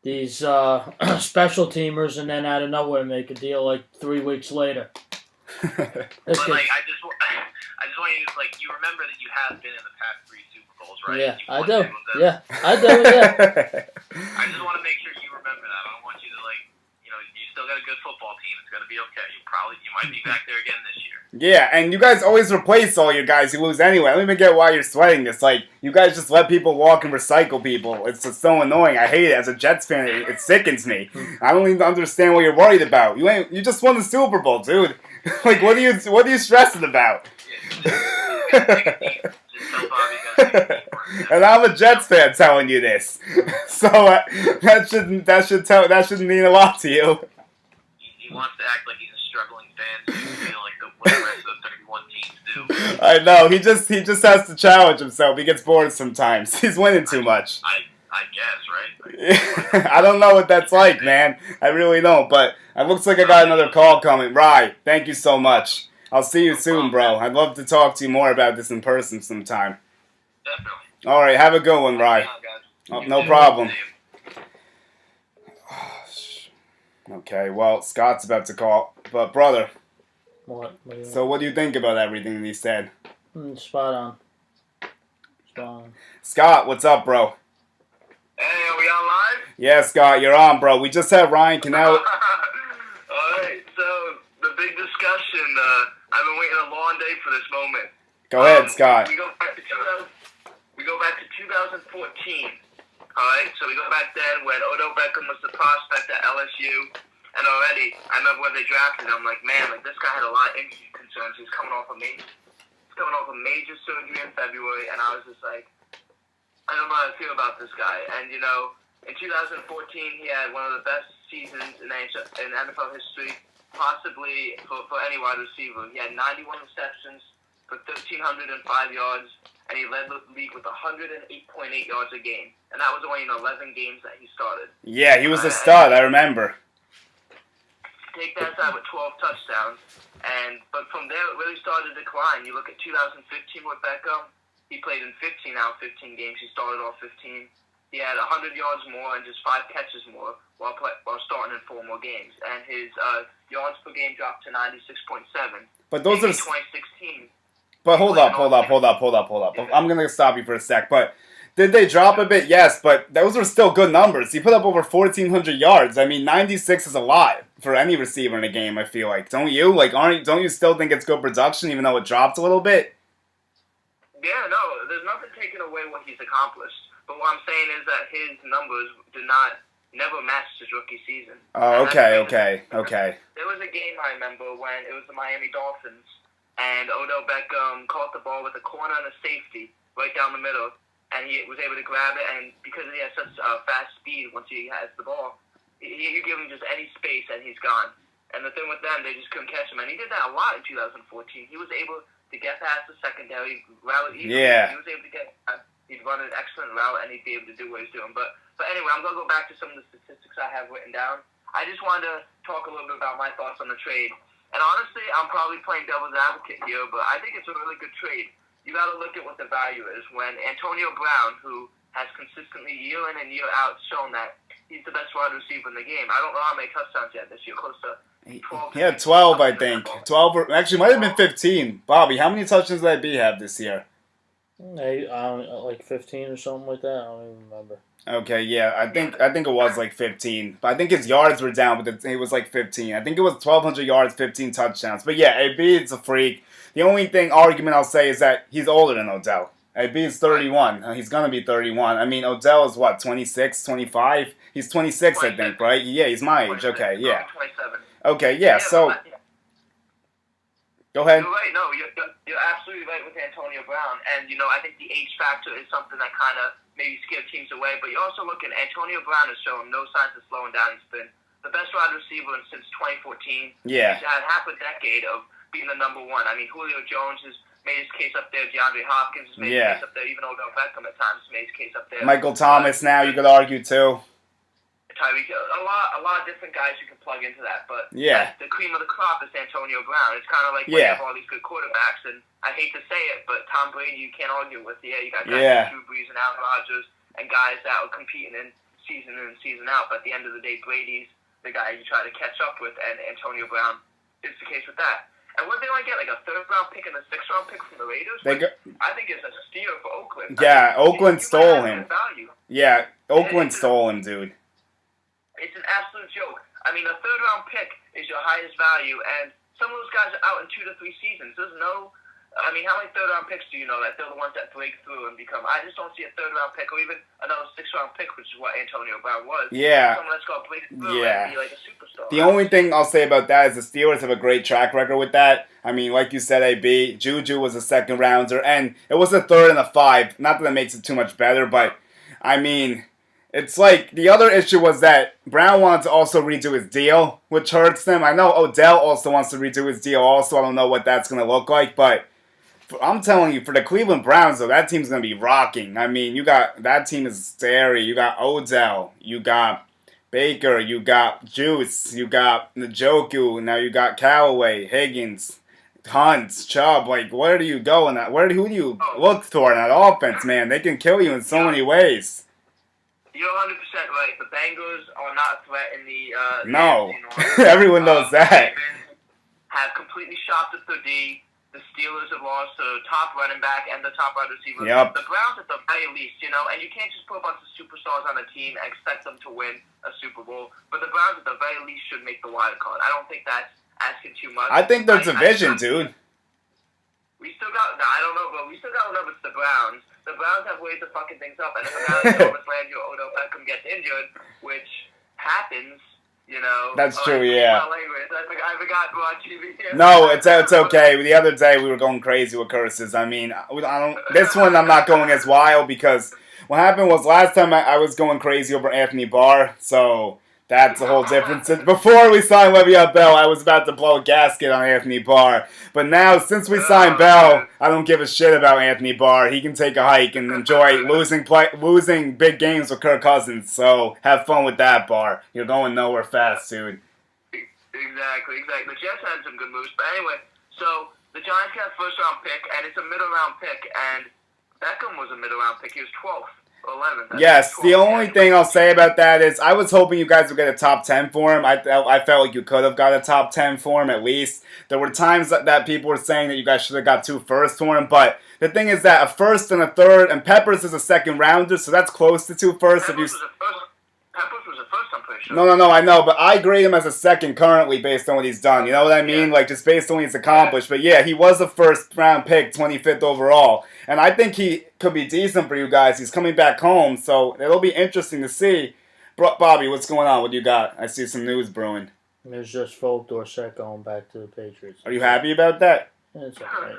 these special teamers, and then out of nowhere make a deal 3 weeks later. I just want you to, you remember that you have been in the past 3 Super Bowls, right? Yeah, I do. Yeah, I do, yeah. I just want to make sure you remember that. I don't want you to, you still got a good football team. It's going to be okay. You might be back there again this year. Yeah, and you guys always replace all your guys who lose anyway. I don't even get why you're sweating this. Like, you guys just let people walk and recycle people. It's just so annoying. I hate it. As a Jets fan, it sickens me. I don't even understand what you're worried about. You just won the Super Bowl, dude. Like, what are you stressing about? And I'm a Jets fan telling you this. So that shouldn't mean a lot to you. He wants to act like he's a struggling fan, so you feel like what the rest of the 31 teams do. I know. He just has to challenge himself. He gets bored sometimes. He's winning too much. I guess, right? I don't know what that's like, man. I really don't. But it looks like I got another call coming. Rye, thank you so much. I'll see you soon, bro. I'd love to talk to you more about this in person sometime. Definitely. All right, have a good one, Rye. Oh, no problem. Okay, well, Scott's about to call. But, brother. What? So what do you think about everything that he said? Spot on. Scott, what's up, bro? Hey, are we on live? Yeah, Scott, you're on, bro. We just had Ryan Kennelly. Alright, so the big discussion, I've been waiting a long day for this moment. Go ahead, Scott. We go back to 2014. Alright, so we go back then when Odell Beckham was the prospect at LSU. And already, I remember when they drafted him, I'm like, man, like this guy had a lot of injury concerns. He's coming off a major surgery in February, and I was just like, I don't know how to feel about this guy. And you know, in 2014, he had one of the best seasons in NFL history, possibly for any wide receiver. He had 91 receptions for 1,305 yards, and he led the league with 108.8 yards a game. And that was only in 11 games that he started. Yeah, he was a stud, I remember. Take that side with 12 touchdowns, but from there it really started to decline. You look at 2015 with Beckham, he played in 15 out of 15 games. He started off 15. He had 100 yards more and just 5 catches more while starting in 4 more games. And his yards per game dropped to 96.7. But those are 2016. But hold up. I'm gonna stop you for a sec. But did they drop a bit? Yes, but those are still good numbers. He put up over 1,400 yards. I mean, 96 is a lot for any receiver in a game, I feel like. Don't you? Like, don't you still think it's good production, even though it dropped a little bit? Yeah, no, there's nothing taking away what he's accomplished. But what I'm saying is that his numbers never matched his rookie season. Oh, okay. There was a game I remember when it was the Miami Dolphins, and Odell Beckham caught the ball with a corner and a safety right down the middle. And he was able to grab it, and because he has such fast speed once he has the ball, you give him just any space and he's gone. And the thing with them, they just couldn't catch him. And he did that a lot in 2014. He was able to get past the secondary route. Yeah. He was able to he'd run an excellent route, and he'd be able to do what he's doing. But anyway, I'm going to go back to some of the statistics I have written down. I just wanted to talk a little bit about my thoughts on the trade. And honestly, I'm probably playing devil's advocate here, but I think it's a really good trade. You got to look at what the value is. When Antonio Brown, who has consistently year in and year out shown that he's the best wide receiver in the game. I don't know how many touchdowns he had this year, close to 12. He had 12, I think. 12, actually, might have been 15. Bobby, how many touchdowns did B have this year? Like 15 or something like that. I don't even remember. Okay, yeah, I think it was like 15. But I think his yards were down, but it was like 15. I think it was 1,200 yards, 15 touchdowns. But yeah, AB is a freak. The only argument I'll say is that he's older than Odell. AB is 31. He's going to be 31. I mean, Odell is what, 26, 25? He's 26, I think, right? Yeah, he's my age. Okay, yeah. 27. Okay, yeah, so... Go ahead. You're right. No, you're absolutely right with Antonio Brown. And, you know, I think the age factor is something that kind of maybe scared teams away. But you also look at Antonio Brown has shown no signs of slowing down. He's been the best wide receiver since 2014. Yeah. He's had half a decade of being the number one. I mean, Julio Jones has made his case up there. DeAndre Hopkins has made his case up there. Even Odell Beckham at times has made his case up there. Michael Thomas now, you could argue, too. Tyreek, a lot of different guys you can plug into that, but yeah, the cream of the crop is Antonio Brown. It's kind of like when you have all these good quarterbacks, and I hate to say it, but Tom Brady you can't argue with. Yeah, you got guys like Drew Brees and Aaron Rodgers, and guys that are competing in and season out, but at the end of the day, Brady's the guy you try to catch up with, and Antonio Brown is the case with that. And what they only get, like a 3rd-round pick and a 6th-round pick from the Raiders? I think it's a steal for Oakland. Yeah, Oakland stole him. Yeah, Oakland stole him, dude. It's an absolute joke. I mean, a 3rd-round pick is your highest value, and some of those guys are out in 2 to 3 seasons. There's no, I mean, how many third-round picks do you know that they're the ones that break through and become? I just don't see a third-round pick or even another 6th-round pick, which is what Antonio Brown was. Yeah. Someone that's going to break through and be like a superstar. The only thing I'll say about that is the Steelers have a great track record with that. I mean, like you said, AB, Juju was a second-rounder, and it was a 3rd and a 5. Not that it makes it too much better, but, I mean, it's like the other issue was that Brown wanted to also redo his deal, which hurts them. I know Odell also wants to redo his deal also. I don't know what that's going to look like, but I'm telling you, for the Cleveland Browns, though, that team's going to be rocking. I mean, that team is scary. You got Odell, you got Baker, you got Juice, you got Njoku, now you got Callaway, Higgins, Hunt, Chubb. Like, where do you go in that? Who do you look for in that offense, man? They can kill you in so many ways. You're 100% right. The Bengals are not a threat in the no. Everyone knows that. Have completely shopped at the D. The Steelers have lost the top running back and the top wide receiver. Yep. The Browns at the very least, and you can't just put a bunch of superstars on a team and expect them to win a Super Bowl. But the Browns at the very least should make the wild card. I don't think that's asking too much. I think their division, dude. We still got, I don't know, but we still got to remember it's the Browns. The Browns have ways of fucking things up, and if a guy like Thomas Landry or Odell Beckham gets injured, which happens, That's true, yeah. I forgot to watch TV. No, it's okay. The other day we were going crazy with curses. I mean, this one I'm not going as wild because what happened was last time I was going crazy over Anthony Barr, so that's a whole difference. Before we signed Le'Veon Bell, I was about to blow a gasket on Anthony Barr. But now, since we signed Bell, I don't give a shit about Anthony Barr. He can take a hike and enjoy losing big games with Kirk Cousins. So have fun with that, Barr. You're going nowhere fast, dude. Exactly. The Jets had some good moves. But anyway, so the Giants got a first-round pick, and it's a middle-round pick, and Beckham was a middle-round pick. He was 12th. 11th. Yes, the only thing I'll say about that is I was hoping you guys would get a top 10 for him. I felt like you could have got a top 10 for him at least. There were times that people were saying that you guys should have got 2 firsts for him, but the thing is that a first and a third, and Peppers is a second rounder, so that's close to 2 firsts. Peppers was a first, I'm pretty sure. No, I know, but I grade him as a second currently based on what he's done. You know what I mean? Like, just based on what he's accomplished. But yeah, he was a first-round pick, 25th overall. And I think he could be decent for you guys. He's coming back home, so it'll be interesting to see. Bobby, what's going on? What do you got? I see some news brewing. There's just Folk Dorsett going back to the Patriots. Are you happy about that? It's okay.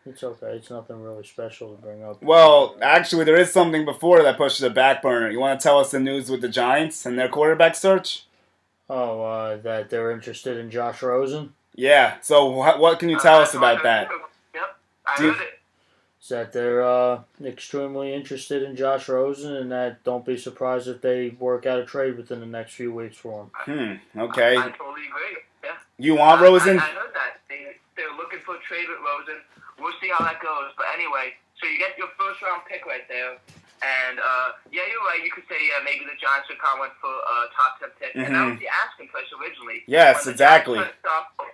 It's okay. It's nothing really special to bring up. Well, actually, there is something before that pushes a back burner. You want to tell us the news with the Giants and their quarterback search? Oh, that they're interested in Josh Rosen? Yeah. So what can you tell us about that? Yep, I heard it. Is that they're extremely interested in Josh Rosen, and that don't be surprised if they work out a trade within the next few weeks for him. Okay. I totally agree. Yeah. You want Rosen? I heard that. They're looking for a trade with Rosen. We'll see how that goes. But anyway, so you get your first-round pick right there. And, yeah, you're right. You could say, maybe the Giants would kind of went for a top 10 pick. And that was the asking price originally. Yes, exactly. When the Giants stopped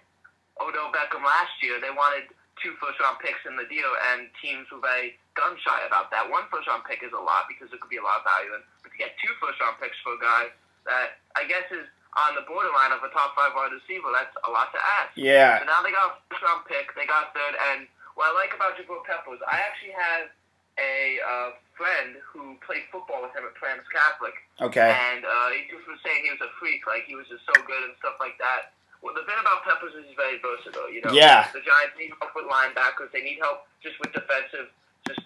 Odell Beckham last year, they wanted 2 first-round picks in the deal, and teams were very gun-shy about that. 1 first-round pick is a lot because there could be a lot of value in. But to get 2 first-round picks for a guy that I guess is on the borderline of a top 5 wide receiver, that's a lot to ask. Yeah. So now they got a first-round pick. They got third, and what I like about Jabril Peppers, I actually have a friend who played football with him at Plymouth Catholic. Okay. And he just was saying he was a freak, like he was just so good and stuff like that. Well, the thing about Peppers is he's very versatile, Yeah. The Giants need help with linebackers. They need help just with defensive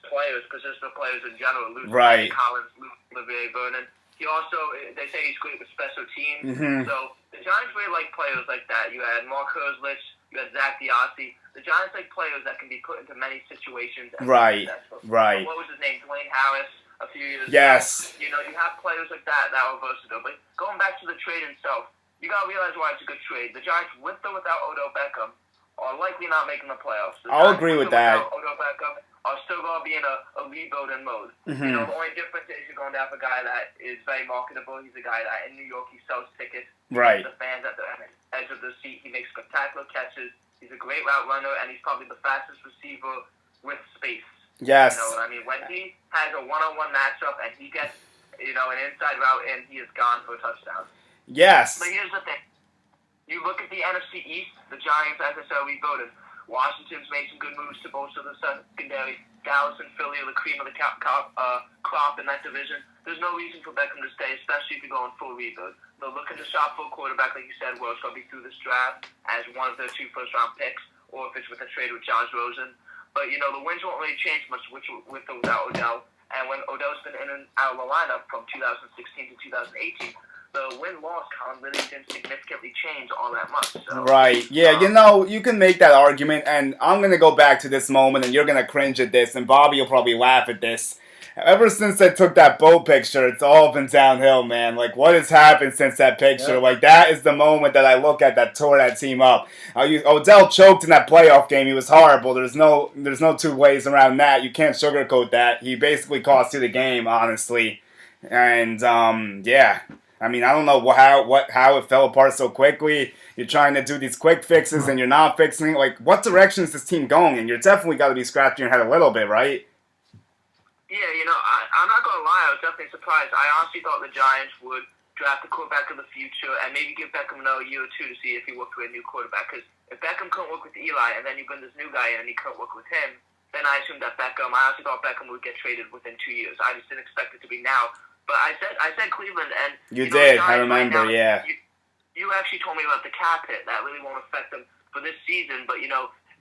players, positional players in general. Right. Collins, Olivier Vernon. He also, they say he's great with special teams. Mm-hmm. So the Giants really like players like that. You had Mark Herzlich, you had Zach Diossi. The Giants like players that can be put into many situations. And right. What was his name? Dwayne Harris a few years ago. Yes. You have players like that are versatile. But going back to the trade itself, you got to realize why it's a good trade. The Giants, with or without Odell Beckham, are likely not making the playoffs. I'll agree with that. Odell Beckham are still going to be in a rebuilding mode. Mm-hmm. The only difference is you're going to have a guy that is very marketable. He's a guy that in New York he sells tickets. Right. The fans at the edge of the seat. He makes spectacular catches. He's a great route runner, and he's probably the fastest receiver with space. Yes. You know what I mean? When he has a one-on-one matchup and he gets an inside route in, he is gone for a touchdown. Yes. But here's the thing. You look at the NFC East, the Giants, as I said, rebuilding. Washington's made some good moves to bolster the secondary. Dallas and Philly are the cream of the crop in that division. There's no reason for Beckham to stay, especially if you're going full rebuild. They're looking to shop for a quarterback, like you said, where it's going to be through this draft as one of their 2 first-round picks, or if it's with a trade with Josh Rosen. But, the wins won't really change much with or without Odell. And when Odell's been in and out of the lineup from 2016 to 2018, the win-loss column really didn't significantly change all that much. So, right. Yeah, you can make that argument, and I'm going to go back to this moment, and you're going to cringe at this, and Bobby will probably laugh at this. Ever since I took that boat picture, it's all been downhill, man. Like, what has happened since that picture? Yep. Like, that is the moment that I look at that tore that team up. Odell choked in that playoff game. He was horrible. There's no 2 ways around that. You can't sugarcoat that. He basically cost you the game, honestly. And, yeah. I mean, I don't know how it fell apart so quickly. You're trying to do these quick fixes, and you're not fixing it. Like, what direction is this team going in? You're definitely got to be scratching your head a little bit, right? Yeah, I'm not going to lie. I was definitely surprised. I honestly thought the Giants would draft the quarterback of the future and maybe give Beckham another year or 2 to see if he worked with a new quarterback. Because if Beckham couldn't work with Eli and then you bring this new guy in and he couldn't work with him, then I assumed that I honestly thought Beckham would get traded within 2 years. I just didn't expect it to be now. But I said Cleveland, and you did. I remember, right now, yeah. You actually told me about the cap hit. That really won't affect them for this season, but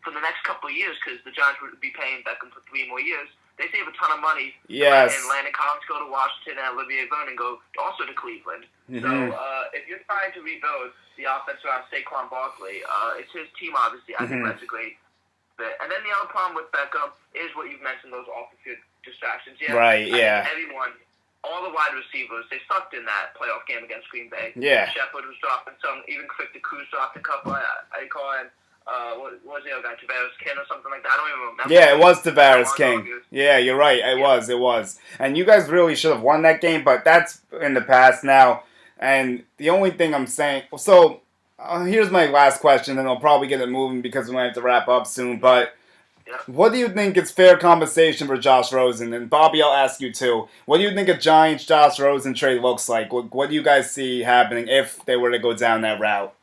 for the next couple of years, because the Giants would be paying Beckham for 3 more years. They save a ton of money. Yes. And Landon Collins go to Washington, and Olivier Vernon go also to Cleveland. Mm-hmm. So if you're trying to rebuild the offense around Saquon Barkley, it's his team, obviously. I think that's a great fit. And then the other problem with Beckham is what you've mentioned, those off-the-field distractions. Yeah, right, yeah. Everyone, all the wide receivers, they sucked in that playoff game against Green Bay. Yeah. Shepard was dropping some. Even Quick the Cruz dropped a couple. I call him. What was the other guy? Tavares King or something like that? I don't even remember. Yeah, it was Tavares King. Yeah, you're right. It was. And you guys really should have won that game, but that's in the past now. And the only thing I'm saying... So, here's my last question, and I'll probably get it moving because we might have to wrap up soon. But what do you think is fair compensation for Josh Rosen? And Bobby, I'll ask you too. What do you think a Giants-Josh Rosen trade looks like? What do you guys see happening if they were to go down that route?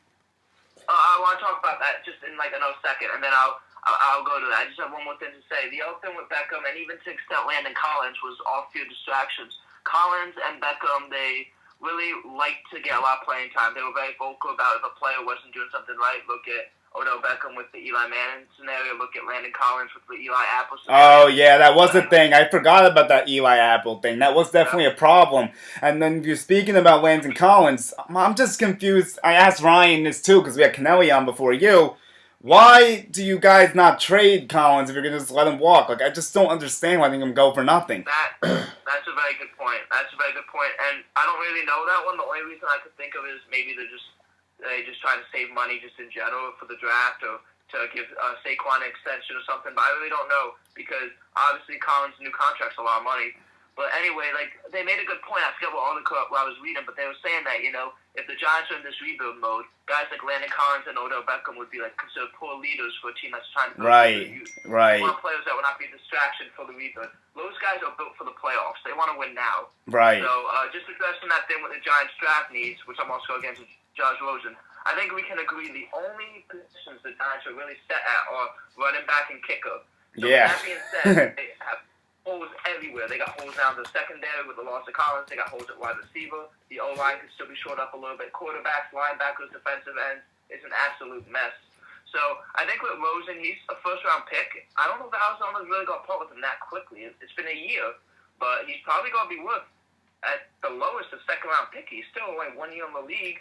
I want to talk about that just in another second, and then I'll go to that. I just have one more thing to say. The other thing with Beckham, and even to extent Landon Collins, was off-field distractions. Collins and Beckham, they really like to get a lot of playing time. They were very vocal about if a player wasn't doing something right. Look at Odell Beckham with the Eli Manning scenario. Look at Landon Collins with the Eli Apple scenario. Oh, yeah, that was a thing. I forgot about that Eli Apple thing. That was definitely a problem. And then you're speaking about Landon Collins. I'm just confused. I asked Ryan this, too, because we had Kennelly on before you. Why do you guys not trade Collins if you're going to just let him walk? I just don't understand letting him go for nothing. That's a very good point. And I don't really know that one. The only reason I could think of is maybe they just try to save money just in general for the draft or to give Saquon an extension or something. But I really don't know because obviously Collins' new contract's a lot of money. But anyway, they made a good point. I forget what article I was reading, but they were saying that, if the Giants are in this rebuild mode, guys like Landon Collins and Odell Beckham would be considered poor leaders for a team that's trying to build youth. Right. They want players that would not be a distraction for the rebuild. Those guys are built for the playoffs. They want to win now. Right. So just addressing that thing with the Giants draft needs, which I'm also against Josh Rosen, I think we can agree the only positions the Giants are really set at are running back and kicker. So with that being said, they have holes everywhere. They got holes now in the secondary with the loss of Collins. They got holes at wide receiver. The O-line could still be short up a little bit. Quarterbacks, linebackers, defensive ends. It's an absolute mess. So I think with Rosen, he's a first-round pick. I don't know if Arizona's really going to part with him that quickly. It's been a year, but he's probably going to be worth at the lowest a second-round pick. He's still only 1 year in the league.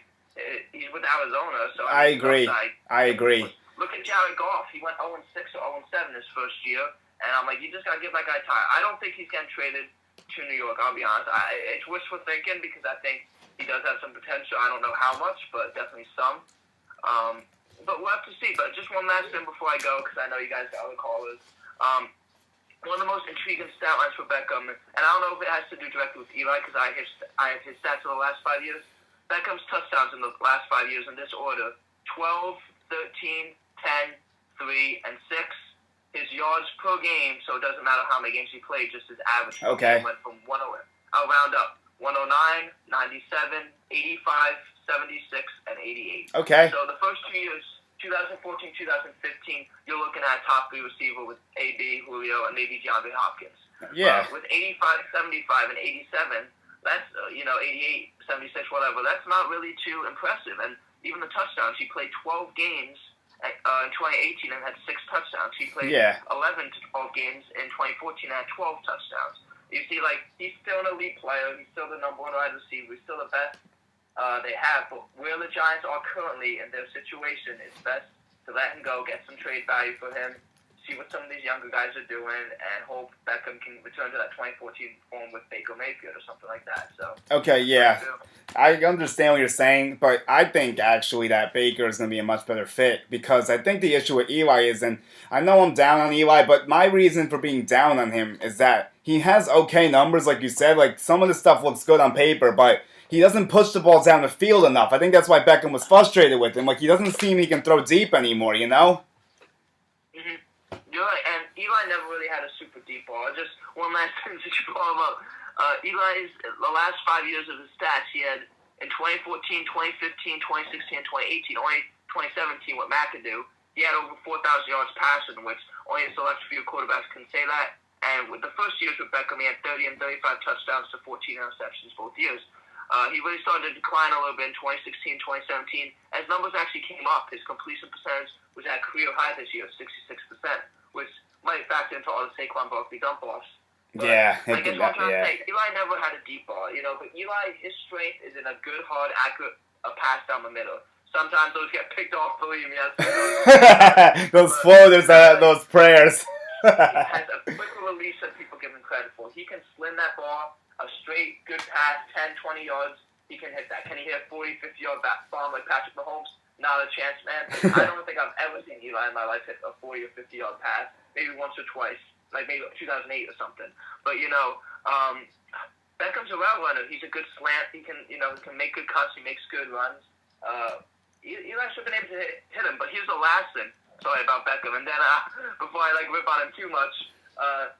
He's with Arizona, so I agree. Look at Jared Goff. He went 0-6 or 0-7 his first year. And I'm like, you just got to give that guy time. I don't think he's getting traded to New York, I'll be honest. It's wishful thinking because I think he does have some potential. I don't know how much, but definitely some. But we'll have to see. But just one last thing before I go, because I know you guys got other callers. One of the most intriguing stat lines for Beckham, and I don't know if it has to do directly with Eli because I have his stats for the last 5 years. Beckham's touchdowns in the last 5 years in this order: 12, 13, 10, 3, and 6. His yards per game, so it doesn't matter how many games he played, just his average. Okay. Went from 109, I'll round up, 109, 97, 85, 76, and 88. Okay. So the first 2 years, 2014, 2015, you're looking at a top 3 receiver with AB, Julio, and maybe DeAndre Hopkins. Yeah. With 85, 75, and 87, that's, 88, 76, whatever, that's not really too impressive. And even the touchdowns, he played 12 games in 2018 and had 6 touchdowns. He played 11 to 12 games in 2014 and had 12 touchdowns. You see, he's still an elite player. He's still the number 1 wide receiver. He's still the best they have. But where the Giants are currently in their situation, it's best to let him go, get some trade value for him, see what some of these younger guys are doing, and hope Beckham can return to that 2014 form with Baker Mayfield or something like that. So okay, yeah. I understand what you're saying, but I think actually that Baker is going to be a much better fit because I think the issue with Eli is, and I know I'm down on Eli, but my reason for being down on him is that he has okay numbers, like you said. Like, some of the stuff looks good on paper, but he doesn't push the ball down the field enough. I think that's why Beckham was frustrated with him. Like, he doesn't seem he can throw deep anymore, you know? Mm-hmm. You're right, and Eli never really had a super deep ball. Just one last thing to follow him up. Eli's, the last 5 years of his stats, he had in 2014, 2015, 2016, and 2018, only 2017 what McAdoo, he had over 4,000 yards passing, which only a select few quarterbacks can say that. And with the first years with Beckham, he had 30 and 35 touchdowns to 14 interceptions both years. He really started to decline a little bit in 2016, 2017. As numbers actually came up, his completion percentage was at career high this year, 66%, which might factor into all the Saquon Barkley dump-offs. Yeah. I guess what I'm trying to say, Eli never had a deep ball, but Eli, his strength is in a good, hard, accurate pass down the middle. Sometimes those get picked off, believe me. Those floaters, those prayers. He has a quicker release than people give him credit for. He can sling that ball, a straight, good pass, 10, 20 yards. He can hit that. Can he hit a 40, 50-yard bomb like Patrick Mahomes? Not a chance, man. I don't think I've ever seen Eli in my life hit a 40 or 50-yard pass. Maybe once or twice, like maybe 2008 or something. But, Beckham's a route runner. He's a good slant. He can, he can make good cuts. He makes good runs. Eli should have been able to hit him. But here's the last thing. Sorry about Beckham. And then before I rip on him too much,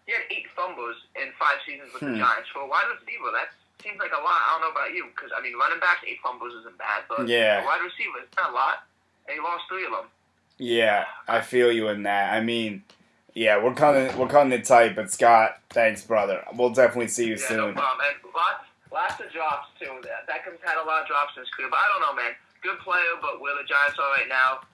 he had 8 fumbles in 5 seasons with the Giants. For a wide receiver, that seems like a lot. I don't know about you, because running backs 8 fumbles isn't bad, but a wide receiver, it's not a lot. And he lost 3 of them. Yeah, I feel you in that. Yeah, we're cutting it tight, but Scott, thanks, brother. We'll definitely see you soon. No problem. And lots of drops too. Beckham's had a lot of drops in his career, but I don't know, man. Good player, but where the Giants are right now,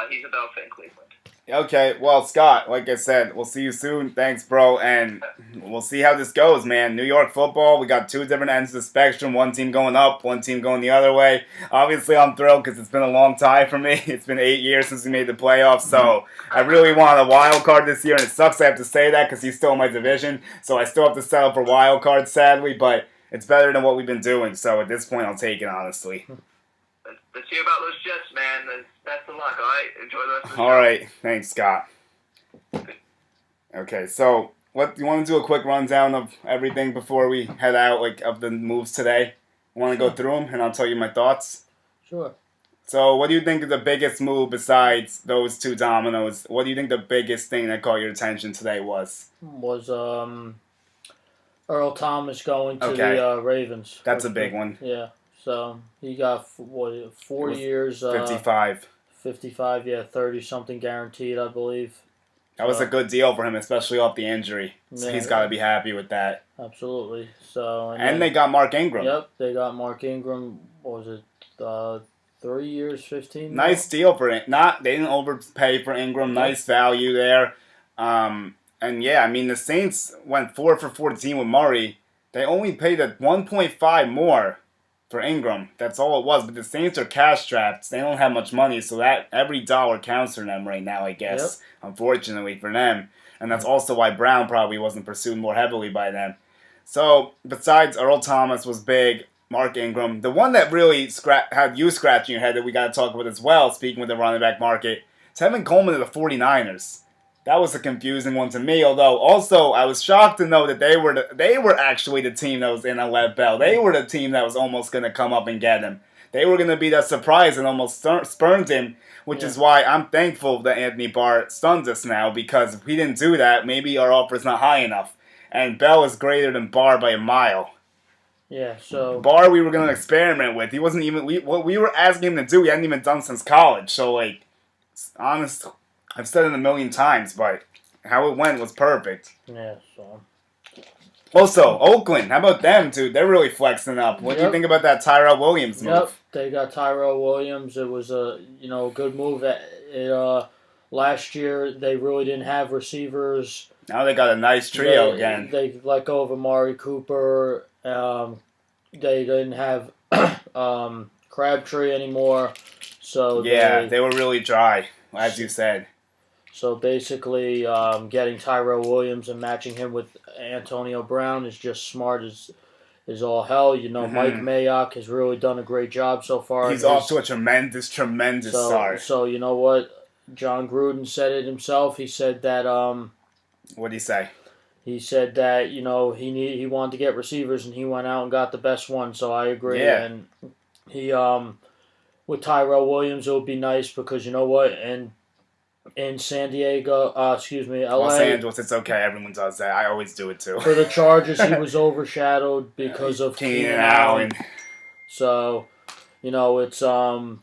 he's a better fit in Cleveland. Okay, well, Scott, like I said, we'll see you soon. Thanks, bro, and we'll see how this goes, man. New York football, we got 2 different ends of the spectrum, one team going up, one team going the other way. Obviously, I'm thrilled because it's been a long time for me. It's been 8 years since we made the playoffs, so I really want a wild card this year, and it sucks I have to say that because he's still in my division, so I still have to settle for wild card, sadly, but it's better than what we've been doing, so at this point, I'll take it, honestly. Let's hear about those Jets, man. Best of luck, all right? Enjoy the rest of the show. All right. Thanks, Scott. Okay, so you want to do a quick rundown of everything before we head out, of the moves today? Want to go through them, and I'll tell you my thoughts? Sure. So what do you think is the biggest move besides those 2 dominoes? What do you think the biggest thing that caught your attention today was? Was Earl Thomas going to the Ravens. That's a big one. Yeah. So he got 4 years. 55. 55, 30-something guaranteed, I believe. That was a good deal for him, especially off the injury. So he's got to be happy with that. Absolutely. So and they got Mark Ingram. Yep, they got Mark Ingram. What was it? 3 years, 15. Nice deal for it. They didn't overpay for Ingram. Nice value there. And the Saints went 4 for 14 with Murray. They only paid 1.5 more for Ingram. That's all it was. But the Saints are cash strapped. They don't have much money, so that every dollar counts for them right now, I guess. Yep. Unfortunately for them. And that's also why Brown probably wasn't pursued more heavily by them. So, besides Earl Thomas was big, Mark Ingram, the one that really had you scratching your head that we got to talk about as well, speaking with the running back market, Tevin Coleman of the 49ers. That was a confusing one to me, although also I was shocked to know that they were actually the team that was in a Lev Bell. They were the team that was almost going to come up and get him. They were going to be that surprise and almost spurned him, which is why I'm thankful that Anthony Barr stuns us now, because if he didn't do that, maybe our offer's not high enough. And Bell is greater than Barr by a mile. Yeah, so Barr we were going to experiment with. He wasn't even... What we were asking him to do, he hadn't even done since college. So, like, honest... I've said it a million times, but how it went was perfect. yeah, so... Also, Oakland, how about them, dude? They're really flexing up. What do you think about that Tyrell Williams move? Yep, they got Tyrell Williams. It was a good move. Last year they really didn't have receivers. Now they got a nice trio again. They let go of Amari Cooper. They didn't have Crabtree anymore. So yeah, they were really dry, as you said. So basically, getting Tyrell Williams and matching him with Antonio Brown is just smart as all hell. Mike Mayock has really done a great job so far. He's off to a tremendous start. So you know what? John Gruden said it himself. He said that. What did he say? He said that he wanted to get receivers and he went out and got the best one. So I agree. Yeah. And he with Tyrell Williams, it would be nice because you know what and. In San Diego, LA. Los Angeles, it's okay. Everyone does that. I always do it too. For the Chargers, he was overshadowed because of Keenan Allen. So, it's yeah,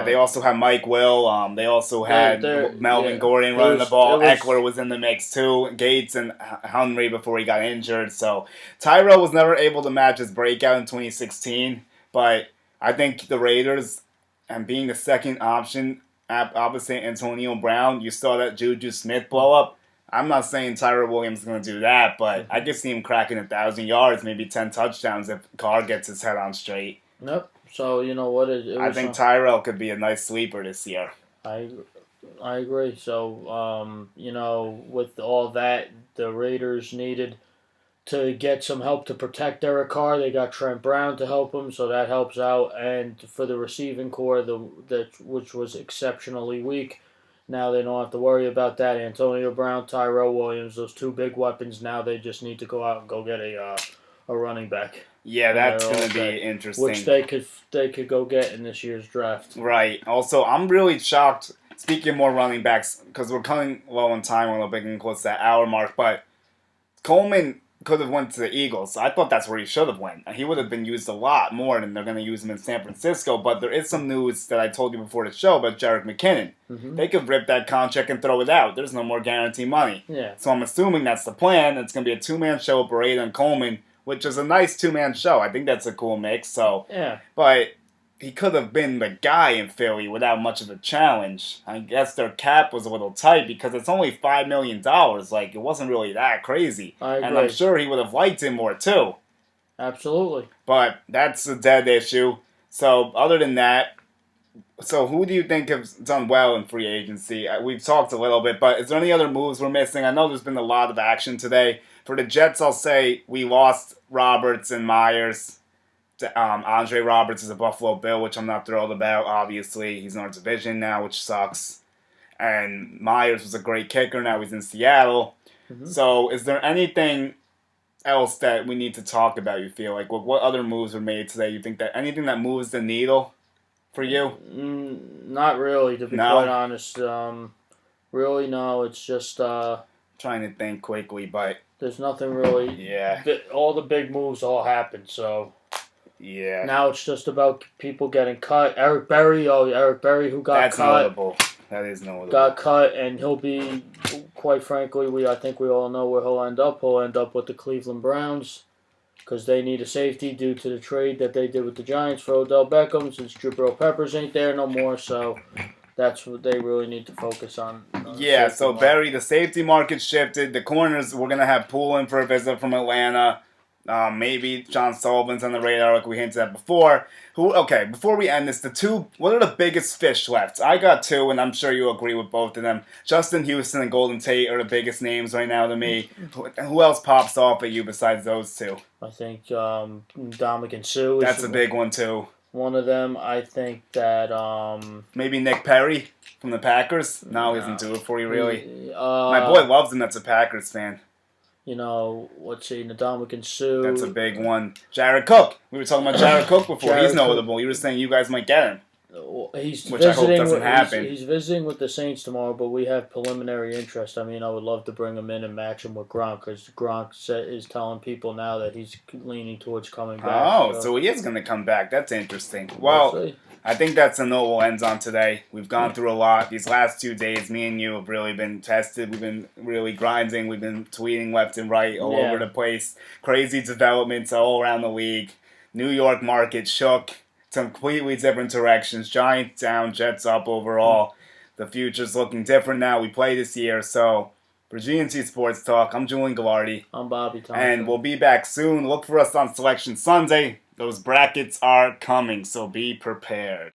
they also had Mike Will. They also had Melvin Gordon running the ball. Eckler was in the mix too. Gates and Henry before he got injured. So Tyrell was never able to match his breakout in 2016. But I think the Raiders, and being the second option opposite Antonio Brown, you saw that Juju Smith blow up. I'm not saying Tyrell Williams is going to do that, but I could see him cracking 1,000 yards, maybe 10 touchdowns if Carr gets his head on straight. Nope. So, you know what? I think Tyrell could be a nice sleeper this year. I agree. So, with all that, the Raiders needed to get some help to protect Derek Carr. They got Trent Brown to help him, so that helps out. And for the receiving core, which was exceptionally weak, now they don't have to worry about that. Antonio Brown, Tyrell Williams, those two big weapons. Now they just need to go out and go get a running back. Yeah, that's going to be interesting. Which they could go get in this year's draft. Right. Also, I'm really shocked. Speaking of more running backs, because we're coming low on time, we're a little bit getting close to that hour mark, but Coleman could have went to the Eagles. I thought that's where he should have went. He would have been used a lot more than they're going to use him in San Francisco. But there is some news that I told you before the show about Jerick McKinnon. Mm-hmm. They could rip that contract and throw it out. There's no more guarantee money. Yeah. So I'm assuming that's the plan. It's going to be a two-man show with Beretta and Coleman, which is a nice two-man show. I think that's a cool mix. So, yeah. But he could have been the guy in Philly without much of a challenge. I guess their cap was a little tight because it's only $5 million. Like, it wasn't really that crazy. I agree. And I'm sure he would have liked him more, too. Absolutely. But that's a dead issue. So, other than that, so who do you think has done well in free agency? We've talked a little bit, but is there any other moves we're missing? I know there's been a lot of action today. For the Jets, I'll say we lost Roberts and Myers. Andre Roberts is a Buffalo Bill, which I'm not thrilled about, obviously. He's in our division now, which sucks. And Myers was a great kicker. Now he's in Seattle. Mm-hmm. So is there anything else that we need to talk about, you feel like? What other moves were made today? You think that anything that moves the needle for you? Not really, to be quite honest. Really, no. It's just... trying to think quickly, but... There's nothing really... Yeah. All the big moves all happened, so... Yeah. Now it's just about people getting cut. Eric Berry, who got That's cut. notable. That is notable. Got cut, and he'll be, quite frankly, I think we all know where he'll end up. He'll end up with the Cleveland Browns because they need a safety due to the trade that they did with the Giants for Odell Beckham since Jabril Peppers ain't there no more, so that's what they really need to focus on. Yeah, so Berry, the safety market shifted. The corners, we're going to have Poole in for a visit from Atlanta. Maybe John Sullivan's on the radar, like we hinted at before. Okay, before we end this, what are the biggest fish left? I got two, and I'm sure you agree with both of them. Justin Houston and Golden Tate are the biggest names right now to me. Who else pops off at you besides those two? I think Dominican Sue. That's a big one, too. One of them, I think that... Maybe Nick Perry from the Packers? No, he doesn't do it for you, really. My boy loves him, that's a Packers fan. Let's see, Ndamukong Suh. That's a big one. Jared Cook. We were talking about Jared Cook before. He's notable. You were saying you guys might get him. He's Which I hope visiting. doesn't happen. He's visiting with the Saints tomorrow, but we have preliminary interest. I mean, I would love to bring him in and match him with Gronk because Gronk is telling people now that he's leaning towards coming back. Oh, so he is going to come back. That's interesting. We'll Well, see. I think that's the note we'll end on today. We've gone through a lot. These last 2 days, me and you have really been tested. We've been really grinding. We've been tweeting left and right all over the place. Crazy developments all around the league. New York market shook. Some completely different directions. Giants down, Jets up overall. The future's looking different now. We play this year. So, for GNC Sports Talk, I'm Julian Gallardi. I'm Bobby Thompson. And we'll be back soon. Look for us on Selection Sunday. Those brackets are coming, so be prepared.